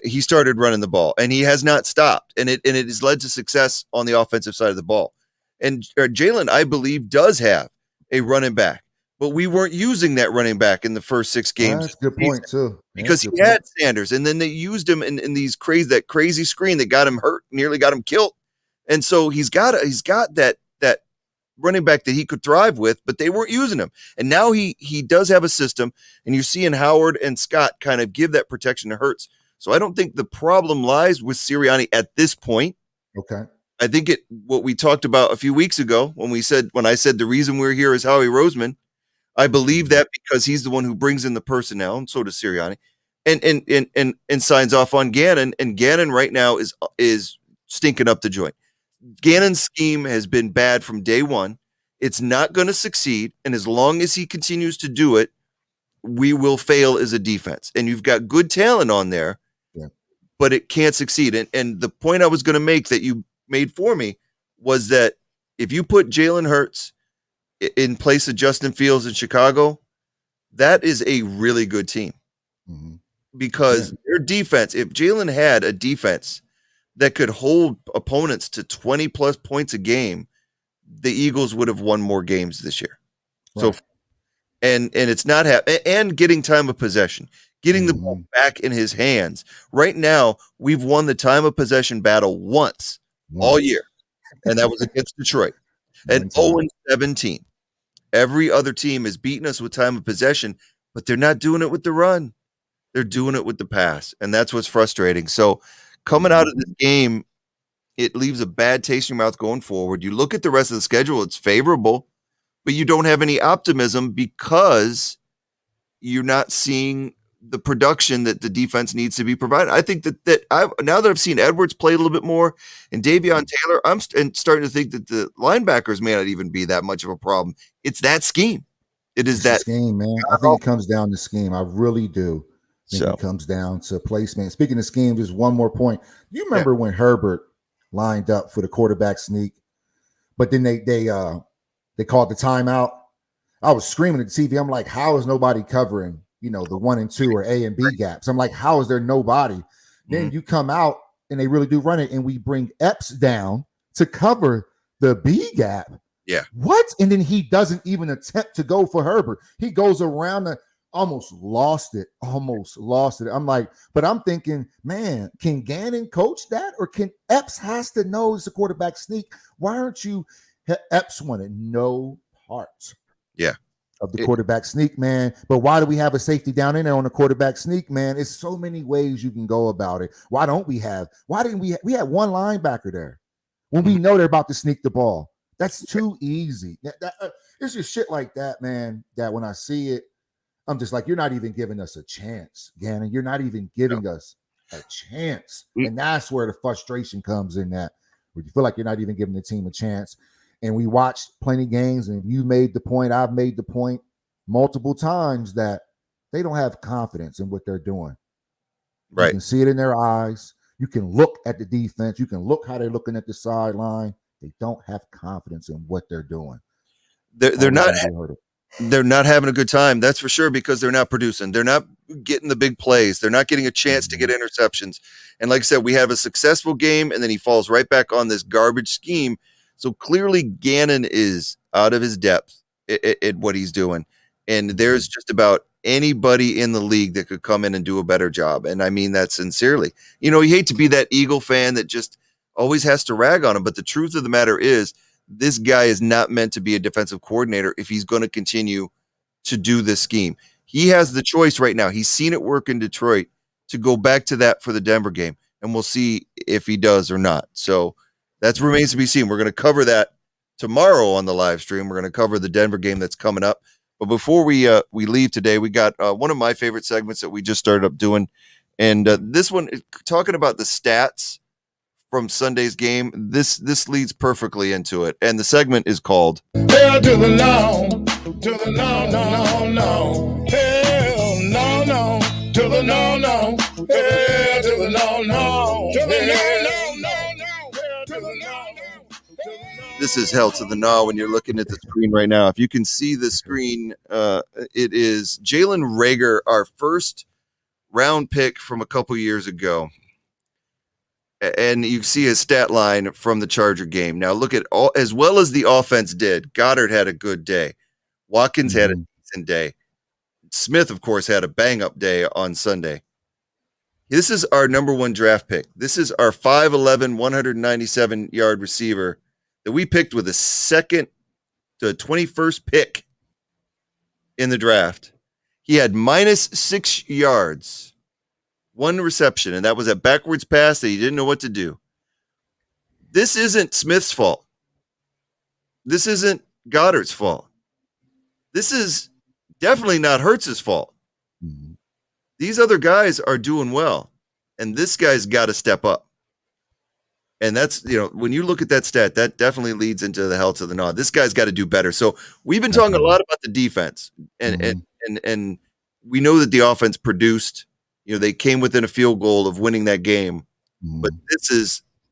he started running the ball, and he has not stopped, and it has led to success on the offensive side of the ball. And Jalen, I believe, does have a running back, but we weren't using that running back in the first 6 games. That's a good point too, because he had Sanders, and then they used him in these crazy screen that got him hurt, nearly got him killed. And so he's got that running back that he could thrive with, but they weren't using him. And now he does have a system, and you're seeing Howard and Scott kind of give that protection to Hurts. So I don't think the problem lies with Sirianni at this point. Okay. I think what we talked about a few weeks ago when I said the reason we're here is Howie Roseman. I believe that because he's the one who brings in the personnel, and so does Sirianni, and signs off on Gannon. And Gannon right now is stinking up the joint. Gannon's scheme has been bad from day one. It's not going to succeed, and as long as he continues to do it, we will fail as a defense. And you've got good talent on there, but it can't succeed. And the point I was going to make that you made for me was that if you put Jalen Hurts in place of Justin Fields in Chicago, that is a really good team. Mm-hmm. Because their defense, if Jalen had a defense that could hold opponents to 20 plus points a game, the Eagles would have won more games this year. Right. So, and it's not and getting time of possession, getting the ball back in his hands. Right now, we've won the time of possession battle once all year, and that was against Detroit. And 0-17. Every other team is beating us with time of possession, but they're not doing it with the run. They're doing it with the pass, and that's what's frustrating. So coming out of this game, it leaves a bad taste in your mouth going forward. You look at the rest of the schedule, it's favorable, but you don't have any optimism because you're not seeing the production that the defense needs to be provided. I think that now that I've seen Edwards play a little bit more and Davion Taylor, I'm starting to think that the linebackers may not even be that much of a problem. It's that scheme. It's that scheme, man. I think it comes down to scheme. I really do. It comes down to placement. Speaking of scheme, just one more point. You remember when Herbert lined up for the quarterback sneak, but then they called the timeout? I was screaming at the TV. I'm like, how is nobody covering, the 1 and 2 or A and B gaps? I'm like, how is there nobody? Mm-hmm. Then you come out and they really do run it, and we bring Epps down to cover the B gap. Yeah. What? And then he doesn't even attempt to go for Herbert. He goes around almost lost it. I'm like, but I'm thinking, man, can Gannon coach that? Or can Epps has to know it's a quarterback sneak? Why aren't you? Epps wanted no part of the quarterback sneak, man. But why do we have a safety down in there on the quarterback sneak, man? It's so many ways you can go about it. Why didn't we had one linebacker there when we know they're about to sneak the ball? That's too easy. It's just shit like that, man, that when I see it, I'm just like, you're not even giving us a chance, Gannon. You're not even giving us a chance. And that's where the frustration comes in, that where you feel like you're not even giving the team a chance. And we watched plenty of games, and you made the point, I've made the point multiple times, that they don't have confidence in what they're doing. Right. You can see it in their eyes. You can look at the defense. You can look how they're looking at the sideline. They don't have confidence in what they're doing. They're not having a good time. That's for sure, because they're not producing. They're not getting the big plays. They're not getting a chance to get interceptions. And like I said, we have a successful game, and then he falls right back on this garbage scheme. So clearly Gannon is out of his depth at what he's doing. And there's just about anybody in the league that could come in and do a better job. And I mean that sincerely. You hate to be that Eagle fan that just always has to rag on him. But the truth of the matter is, this guy is not meant to be a defensive coordinator if he's going to continue to do this scheme. He has the choice right now. He's seen it work in Detroit to go back to that for the Denver game. And we'll see if he does or not. So That remains to be seen. We're going to cover that tomorrow on the live stream. We're going to cover the Denver game that's coming up. But before we leave today, we got one of my favorite segments that we just started up doing, and this one talking about the stats from Sunday's game. This leads perfectly into it, and the segment is called Hell to the no, to the no, no, no, no. Hell no, no, to the no, no. Hell to the no, no, to the no, no, no, no. Hell to the no, no. This is hell to the no when you're looking at the screen right now. If you can see the screen, it is Jalen Reagor, our first round pick from a couple years ago. And you see his stat line from the Charger game. Now look at all, as well as the offense did. Goddard had a good day. Watkins had a decent day. Smith, of course, had a bang-up day on Sunday. This is our number one draft pick. This is our 5'11", 197-yard receiver that we picked with a second to 21st pick in the draft. He had -6 yards, one reception, and that was a backwards pass that he didn't know what to do. This isn't Smith's fault. This isn't Goddard's fault. This is definitely not Hurts's fault. Mm-hmm. These other guys are doing well, and this guy's got to step up. And that's, when you look at that stat, that definitely leads into the hell to the no. This guy's got to do better. So we've been talking a lot about the defense, and we know that the offense produced. They came within a field goal of winning that game, but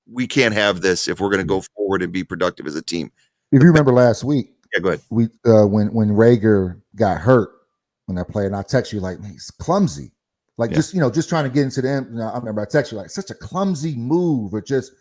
we can't have this if we're going to go forward and be productive as a team. If you remember last week, yeah, go ahead. We when Reagor got hurt when I played, and I text you like, man, he's clumsy, like just trying to get into the end. I remember I text you like such a clumsy move, or just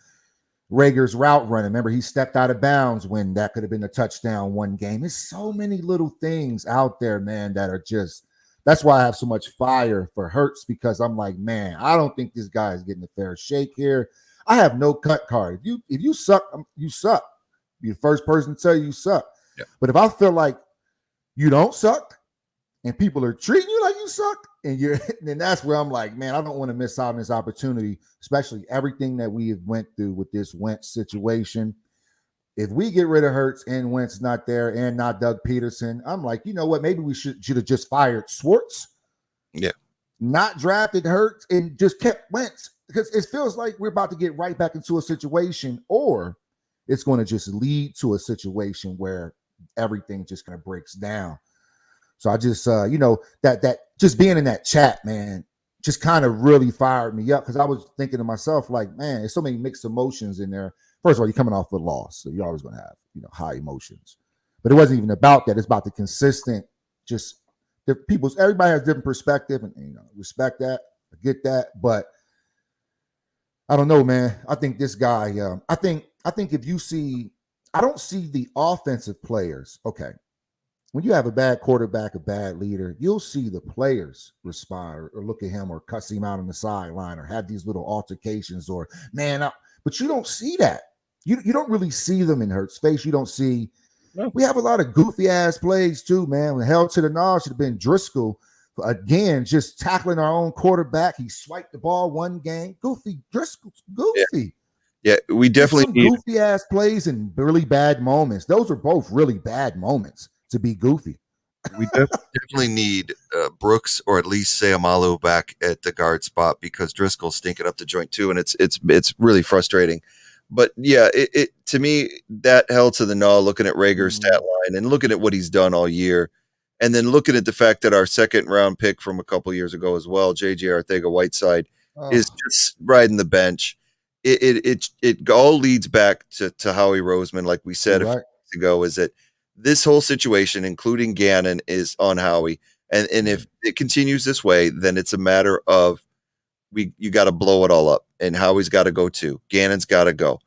Rager's route running. Remember, he stepped out of bounds when that could have been a touchdown one game. There's so many little things out there, man, that are just. That's why I have so much fire for Hurts, because I'm like, man, I don't think this guy is getting a fair shake here. I have no cut card. If you suck, you suck. Be the first person to tell you suck. Yeah. But if I feel like you don't suck and people are treating you like you suck, and then that's where I'm like, man, I don't want to miss out on this opportunity, especially everything that we have went through with this Wentz situation. If we get rid of Hurts and Wentz not there and not Doug Peterson, I'm like, you know what? Maybe we should have just fired Schwartz. Yeah. Not drafted Hurts and just kept Wentz, because it feels like we're about to get right back into a situation, or it's going to just lead to a situation where everything just kind of breaks down. So I just, that just being in that chat, man, just kind of really fired me up, because I was thinking to myself, like, man, there's so many mixed emotions in there. First of all, you're coming off a loss, so you're always going to have, high emotions. But it wasn't even about that. It's about the consistent, just everybody has different perspective, and respect that, I get that. But I don't know, man. I think this guy. I think if you see, I don't see the offensive players. Okay, when you have a bad quarterback, a bad leader, you'll see the players respond or look at him or cuss him out on the sideline or have these little altercations or but you don't see that. You don't really see them in Hurts' face. You don't see. No. We have a lot of goofy ass plays too, man. When hell to the no should have been Driscoll again, just tackling our own quarterback. He swiped the ball one game. Goofy Driscoll's goofy. Yeah, we definitely need goofy ass plays and really bad moments. Those are both really bad moments to be goofy. We definitely need Brooks or at least Sayamalu back at the guard spot, because Driscoll's stinking up the joint too, and it's really frustrating. But yeah, it to me, that hell to the no, looking at Reagor's stat line and looking at what he's done all year, and then looking at the fact that our second round pick from a couple years ago as well, JJ Arcega-Whiteside, is just riding the bench. It all leads back to Howie Roseman, like we said a few weeks ago, is that this whole situation, including Gannon, is on Howie. And if it continues this way, then it's a matter of you got to blow it all up, and Howie's got to go too. Gannon's got to go.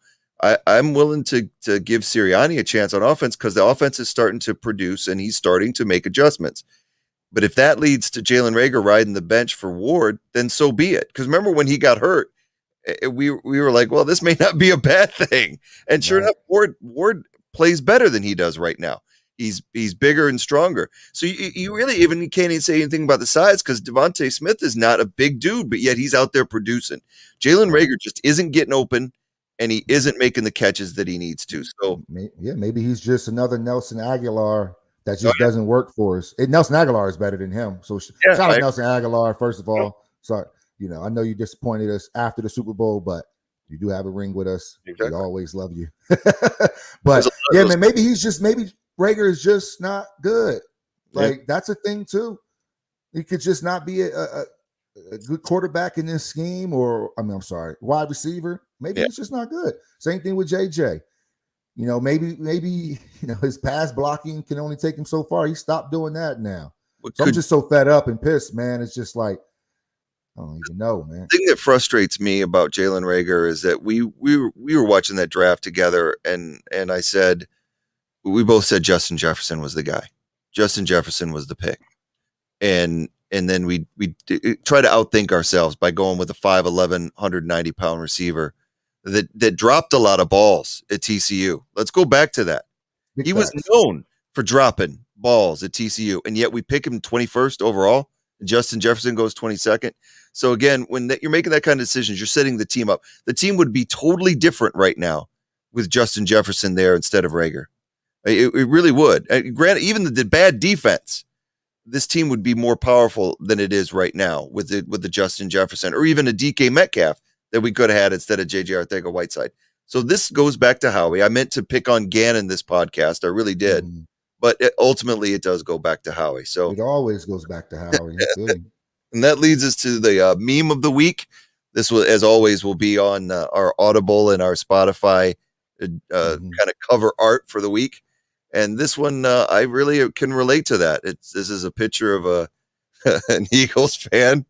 I'm willing to give Sirianni a chance on offense, because the offense is starting to produce and he's starting to make adjustments. But if that leads to Jalen Reagor riding the bench for Ward, then so be it. Because remember when he got hurt, we were like, well, this may not be a bad thing. And sure enough, Ward plays better than he does right now. He's bigger and stronger. So you really you can't even say anything about the size, because Devontae Smith is not a big dude, but yet he's out there producing. Jalen Reagor just isn't getting open. and he isn't making the catches that he needs to. So Maybe he's just another Nelson Aguilar that Oh, just doesn't work for us. Nelson Aguilar is better than him. So shout out Nelson Aguilar, first of all. Sorry, I know you disappointed us after the Super Bowl, but you do have a ring with us. Exactly. We always love you. But yeah, man, maybe Rager is just not good. Like that's a thing too. He could just not be a good quarterback in this scheme, or I'm sorry, wide receiver. Maybe he's just not good. Same thing with JJ. Maybe his pass blocking can only take him so far. He stopped doing that now. So I'm just so fed up and pissed, man. It's just like I don't even know, man. The thing that frustrates me about Jalen Reagor is that we were watching that draft together, and I said we both said Justin Jefferson was the guy. Justin Jefferson was the pick, and then we try to outthink ourselves by going with a 5'11", 190-pound receiver that dropped a lot of balls at TCU. Let's go back to that. He was known for dropping balls at TCU, and yet we pick him 21st overall. And Justin Jefferson goes 22nd. So again, when you're making that kind of decisions, you're setting the team up. The team would be totally different right now with Justin Jefferson there instead of Reagor. It really would. Granted, even the bad defense, this team would be more powerful than it is right now with the Justin Jefferson or even a DK Metcalf that we could have had instead of JJ Arcega-Whiteside. So this goes back to Howie. I meant to pick on Gannon this podcast. I really did. Mm-hmm. But ultimately, it does go back to Howie. So it always goes back to Howie. And that leads us to the meme of the week. This will, as always, will be on our Audible and our Spotify kind of cover art for the week. And this one, I really can relate to that. This is a picture of an Eagles fan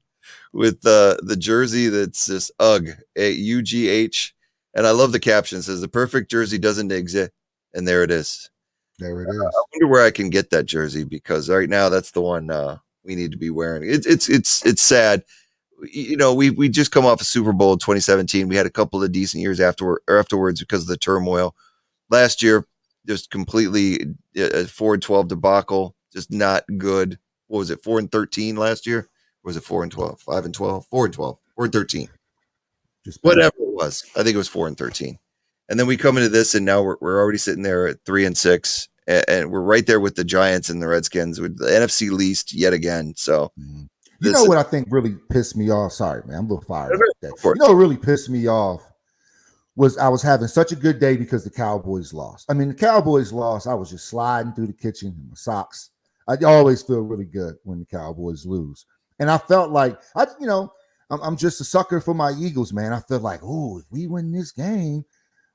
with the jersey that's this UGH, UGH. And I love the caption. It says, the perfect jersey doesn't exist. And there it is. There it is. I wonder where I can get that jersey, because right now that's the one we need to be wearing. It's sad. We just come off a Super Bowl in 2017. We had a couple of decent years afterwards because of the turmoil. Last year, just completely 4-12 debacle, just not good. What was it, 4-13 last year? Or was it 4-12, 5-12, 4-12, 4-13? Just whatever it was. I think it was 4-13. And then we come into this, and now we're already sitting there at 3-6, and we're right there with the Giants and the Redskins with the NFC least yet again. So, you know what I think really pissed me off? Sorry, man, I'm a little fired up. What really pissed me off was I was having such a good day because the Cowboys lost. I mean, the Cowboys lost. I was just sliding through the kitchen in my socks. I always feel really good when the Cowboys lose, and I felt like I'm just a sucker for my Eagles, man. I feel like, if we win this game,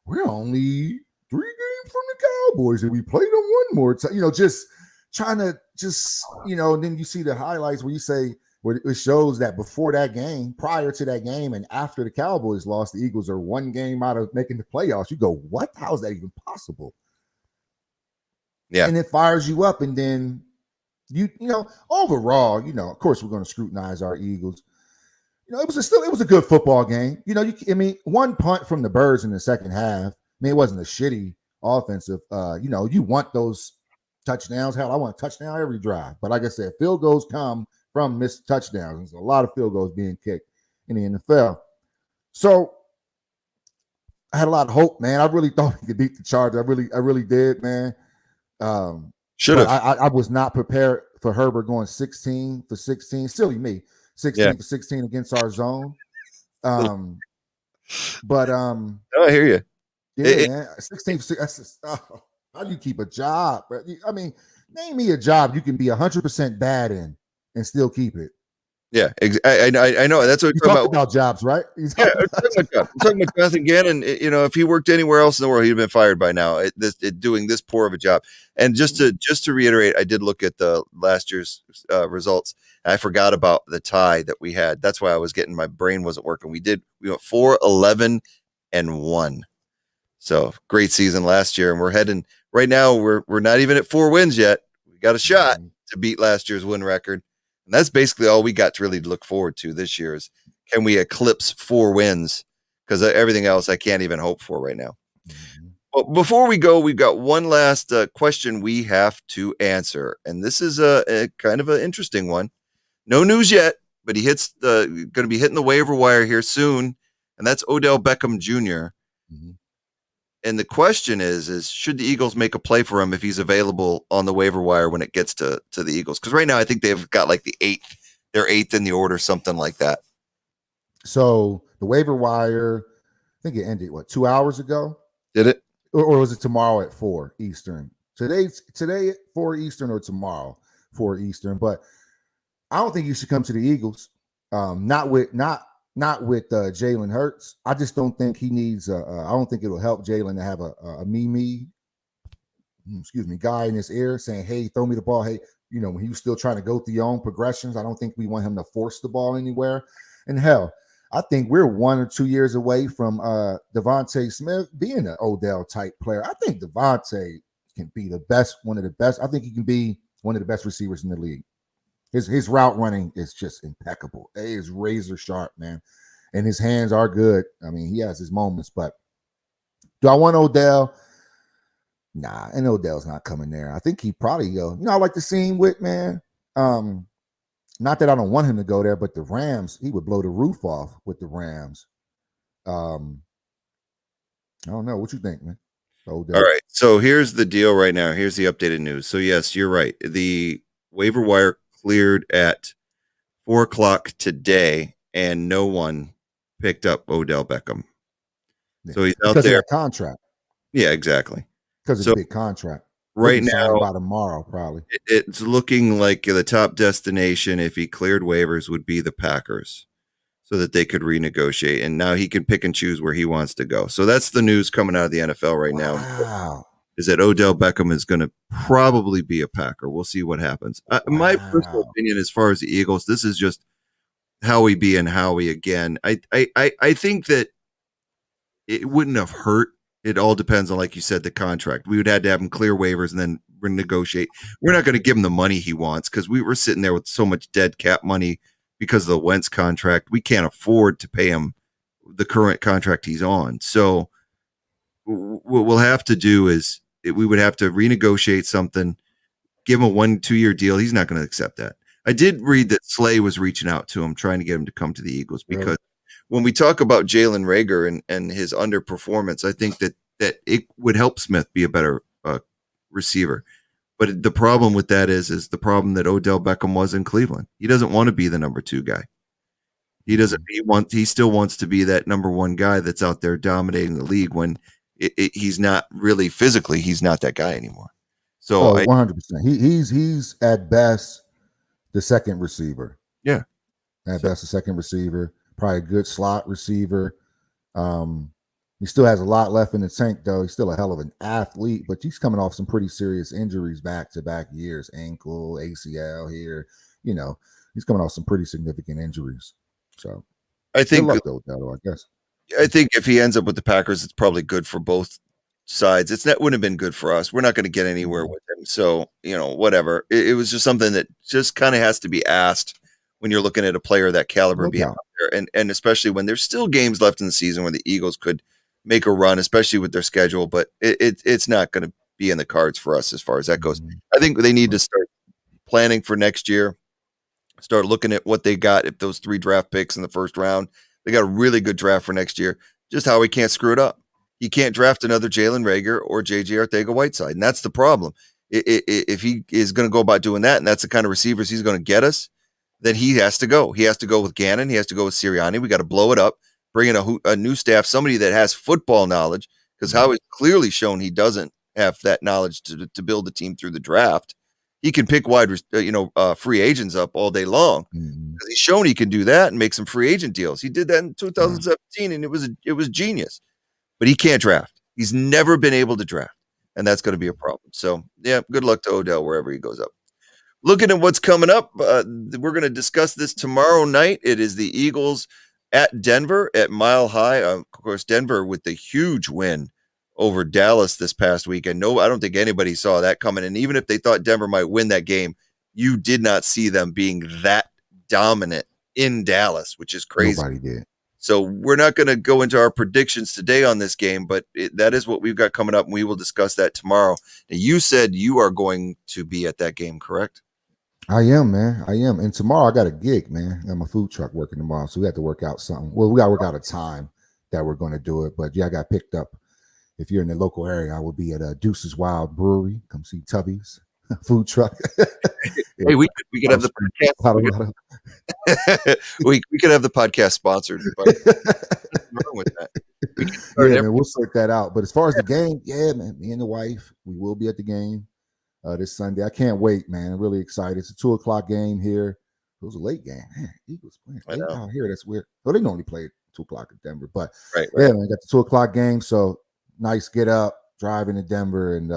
we're only 3 games from the Cowboys, and we played them one more time. Just trying to and then you see the highlights where you say where it shows that before that game, prior to that game, and after the Cowboys lost, the Eagles are 1 game out of making the playoffs. You go, what? How is that even possible? Yeah. And it fires you up, and then overall, of course we're going to scrutinize our Eagles. It was a good football game. One punt from the Birds in the second half. It wasn't a shitty offensive. You want those touchdowns. Hell, I want a touchdown every drive. But like I said, field goals come from missed touchdowns. There's a lot of field goals being kicked in the NFL. So I had a lot of hope, man. I really thought we could beat the Chargers. I really did, man. Should have. I was not prepared for Herbert going 16 for 16. Silly me. 16 for 16 against our zone. I hear you. Yeah, man. 16 for 16. How do you keep a job? I mean, name me a job you can be 100% bad in and still keep it. Yeah, I know. That's what we're talking about jobs, right? We're talking about Jonathan Gannon. If he worked anywhere else in the world, he'd have been fired by now. Doing this poor of a job. And just to reiterate, I did look at the last year's results. I forgot about the tie that we had. That's why my brain wasn't working. We went 4-11-1. So great season last year, and we're heading right now. We're not even at 4 wins yet. We got a shot to beat last year's win record. And that's basically all we got to really look forward to this year is, can we eclipse 4 wins? Because everything else I can't even hope for right now. Mm-hmm. Well, before we go, we've got one last question we have to answer. And this is a kind of an interesting one. No news yet, but he going to be hitting the waiver wire here soon. And that's Odell Beckham Jr. Mhm. And the question is should the Eagles make a play for him if he's available on the waiver wire when it gets to the Eagles? Because right now I think they've got like they're eighth in the order, something like that. So the waiver wire, I think it ended 2 hours ago, Did it? or was it tomorrow at 4 Eastern? Today at 4 Eastern or tomorrow 4 Eastern. But I don't think you should come to the Eagles. Not with Jalen Hurts. I just don't think he needs. I don't think it'll help Jalen to have a guy in his ear saying, "Hey, throw me the ball." Hey, when he was still trying to go through your own progressions. I don't think we want him to force the ball anywhere. And hell, I think we're 1 or 2 years away from Devontae Smith being an Odell type player. I think Devontae can be one of the best. I think he can be one of the best receivers in the league. His route running is just impeccable. It is razor sharp, man. And his hands are good. I mean, he has his moments, but do I want Odell? Nah, and Odell's not coming there. I think he probably I like to see him with, man. Not that I don't want him to go there, but the Rams, he would blow the roof off with the Rams. I don't know. What you think, man? Odell. All right. So here's the deal right now. Here's the updated news. So yes, you're right. The waiver wire cleared at 4:00 today, and no one picked up Odell Beckham. Yeah. So he's out because there. Of that contract. Yeah, exactly. Because it's a big contract. Right now, by tomorrow, probably. It's looking like the top destination, if he cleared waivers, would be the Packers, so that they could renegotiate. And now he can pick and choose where he wants to go. So that's the news coming out of the NFL right now. Is that Odell Beckham is going to probably be a Packer. We'll see what happens. My personal opinion, as far as the Eagles, this is just Howie being Howie again. I think that it wouldn't have hurt. It all depends on, like you said, the contract. We would have to have him clear waivers and then renegotiate. We're not going to give him the money he wants because we were sitting there with so much dead cap money because of the Wentz contract. We can't afford to pay him the current contract he's on. So what we'll have to do is we would have to renegotiate something, give him a 1-2 year deal. He's not going to accept that. I did read that Slay was reaching out to him, trying to get him to come to the Eagles because when we talk about Jalen Reagor and his underperformance, I think that it would help Smith be a better receiver. But the problem with that is the problem that Odell Beckham was in Cleveland. He doesn't want to be the number 2 guy. He doesn't. He still wants to be that number 1 guy that's out there dominating the league when he's not really physically. He's not that guy anymore. So 100%. He's at best the second receiver. Yeah, at best the second receiver. Probably a good slot receiver. He still has a lot left in the tank, though. He's still a hell of an athlete, but he's coming off some pretty serious injuries back-to-back years. Ankle, ACL here. He's coming off some pretty significant injuries. So I think good luck, though, I guess. I think if he ends up with the Packers, it's probably good for both sides. Wouldn't have been good for us. We're not going to get anywhere with him. So, whatever. It was just something that just kind of has to be asked when you're looking at a player of that caliber being out there. And especially when there's still games left in the season where the Eagles could make a run, especially with their schedule. But it's not going to be in the cards for us as far as that goes. I think they need to start planning for next year, start looking at what they got if those 3 draft picks in the first round. They got a really good draft for next year. Just how he can't screw it up. He can't draft another Jalen Reagor or J.J. Arcega-Whiteside, and that's the problem. If he is going to go about doing that, and that's the kind of receivers he's going to get us, then he has to go. He has to go with Gannon. He has to go with Sirianni. We got to blow it up, bring in a new staff, somebody that has football knowledge, because Howie's clearly shown he doesn't have that knowledge to build the team through the draft. He can pick free agents up all day long because he's shown he can do that and make some free agent deals. He did that in 2017, and it was genius. But he can't draft. He's never been able to draft, and that's going to be a problem. So, yeah, good luck to Odell wherever he goes up. Looking at what's coming up, we're going to discuss this tomorrow night. It is the Eagles at Denver at Mile High. Of course, Denver with the huge win over Dallas this past weekend. No, I don't think anybody saw that coming. And even if they thought Denver might win that game, you did not see them being that dominant in Dallas, which is crazy. Nobody did. So we're not going to go into our predictions today on this game, but that is what we've got coming up, and we will discuss that tomorrow. Now, you said you are going to be at that game, correct? I am, man. I am. And tomorrow I got a gig, man. I got my food truck working tomorrow, so we have to work out something. Well, we got to work out a time that we're going to do it. But yeah, I got picked up. If you're in the local area, I will be at Deuce's Wild Brewery. Come see Tubby's food truck. Hey, we could have the podcast. We could have the podcast sponsored. But wrong with that. Yeah, man, we'll sort that out. But as far as the game, yeah, man, me and the wife, we will be at the game this Sunday. I can't wait, man. I'm really excited. It's a 2:00 game here. It was a late game. Man, Eagles playing late out here. That's weird. Well, they normally play at 2:00 in Denver, but right. Yeah, man, got the 2:00 game. So nice, get up, drive into Denver, and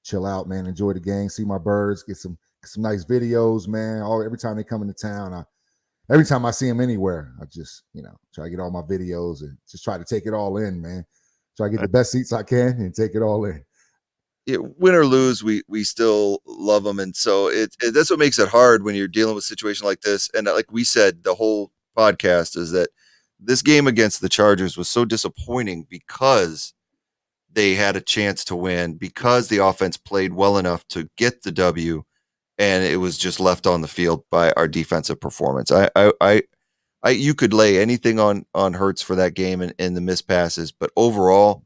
chill out, man. Enjoy the game, see my birds, get some nice videos, man. Every time they come into town, every time I see them anywhere, I just try to get all my videos and just try to take it all in, man. Try to get the best seats I can and take it all in. Win or lose, we still love them, and so that's what makes it hard when you're dealing with a situation like this. And like we said, the whole podcast is that this game against the Chargers was so disappointing because they had a chance to win, because the offense played well enough to get the W, and it was just left on the field by our defensive performance. You could lay anything on Hurts for that game and the missed passes, but overall,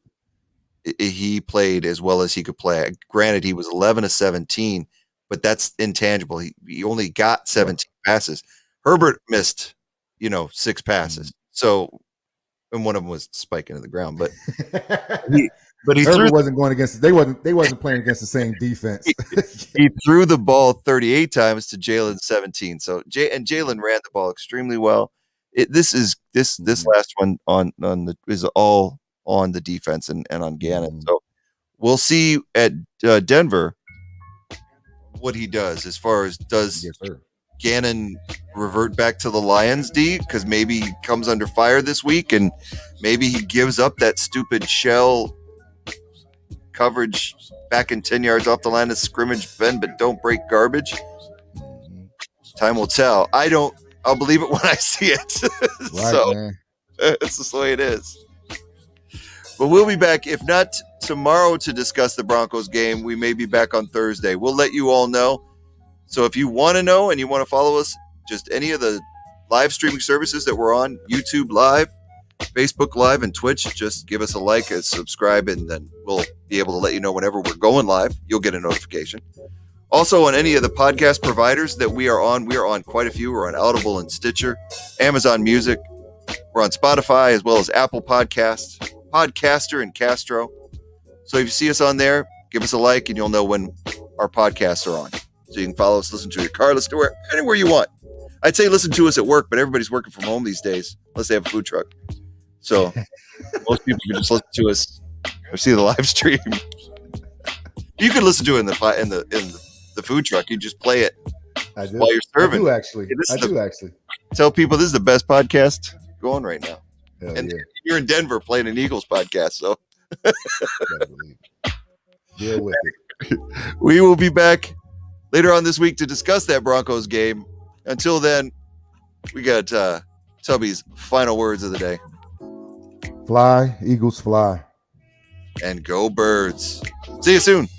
he played as well as he could play. Granted, he was 11 of 17, but that's intangible. He only got 17 passes. Herbert missed, 6 passes. So, and one of them was spiking to the ground, but he Herbert wasn't going against. They wasn't playing against the same defense. he threw the ball 38 times to Jalen 17. So Jalen ran the ball extremely well. This last one is all on the defense and on Gannon. So we'll see at Denver what he does as far as does Gannon revert back to the Lions D, because maybe he comes under fire this week and maybe he gives up that stupid shell coverage back in 10 yards off the line of scrimmage, bend but don't break garbage. Time will tell. I'll believe it when I see it. Right, so man. It's just the way it is. But we'll be back, if not tomorrow, to discuss the Broncos game. We may be back on Thursday. We'll let you all know. So if you want to know and you want to follow us, just any of the live streaming services that we're on, YouTube Live, Facebook Live, and Twitch, just give us a like, a subscribe, and then we'll be able to let you know whenever we're going live. You'll get a notification. Also, on any of the podcast providers that we are on quite a few. We're on Audible and Stitcher, Amazon Music. We're on Spotify as well as Apple Podcasts, Podcaster, and Castro. So if you see us on there, give us a like, and you'll know when our podcasts are on. So you can follow us, listen to your car, listen to anywhere you want. I'd say listen to us at work, but everybody's working from home these days, unless they have a food truck. So most people can just listen to us or see the live stream. You can listen to it in the food truck. You just play it while you're serving. I do actually. Tell people this is the best podcast going right now. Hell and yeah. you're in Denver playing an Eagles podcast, so deal with it. We will be back later on this week to discuss that Broncos game. Until then, we got Tubby's final words of the day. Fly, Eagles fly. And go Birds. See you soon.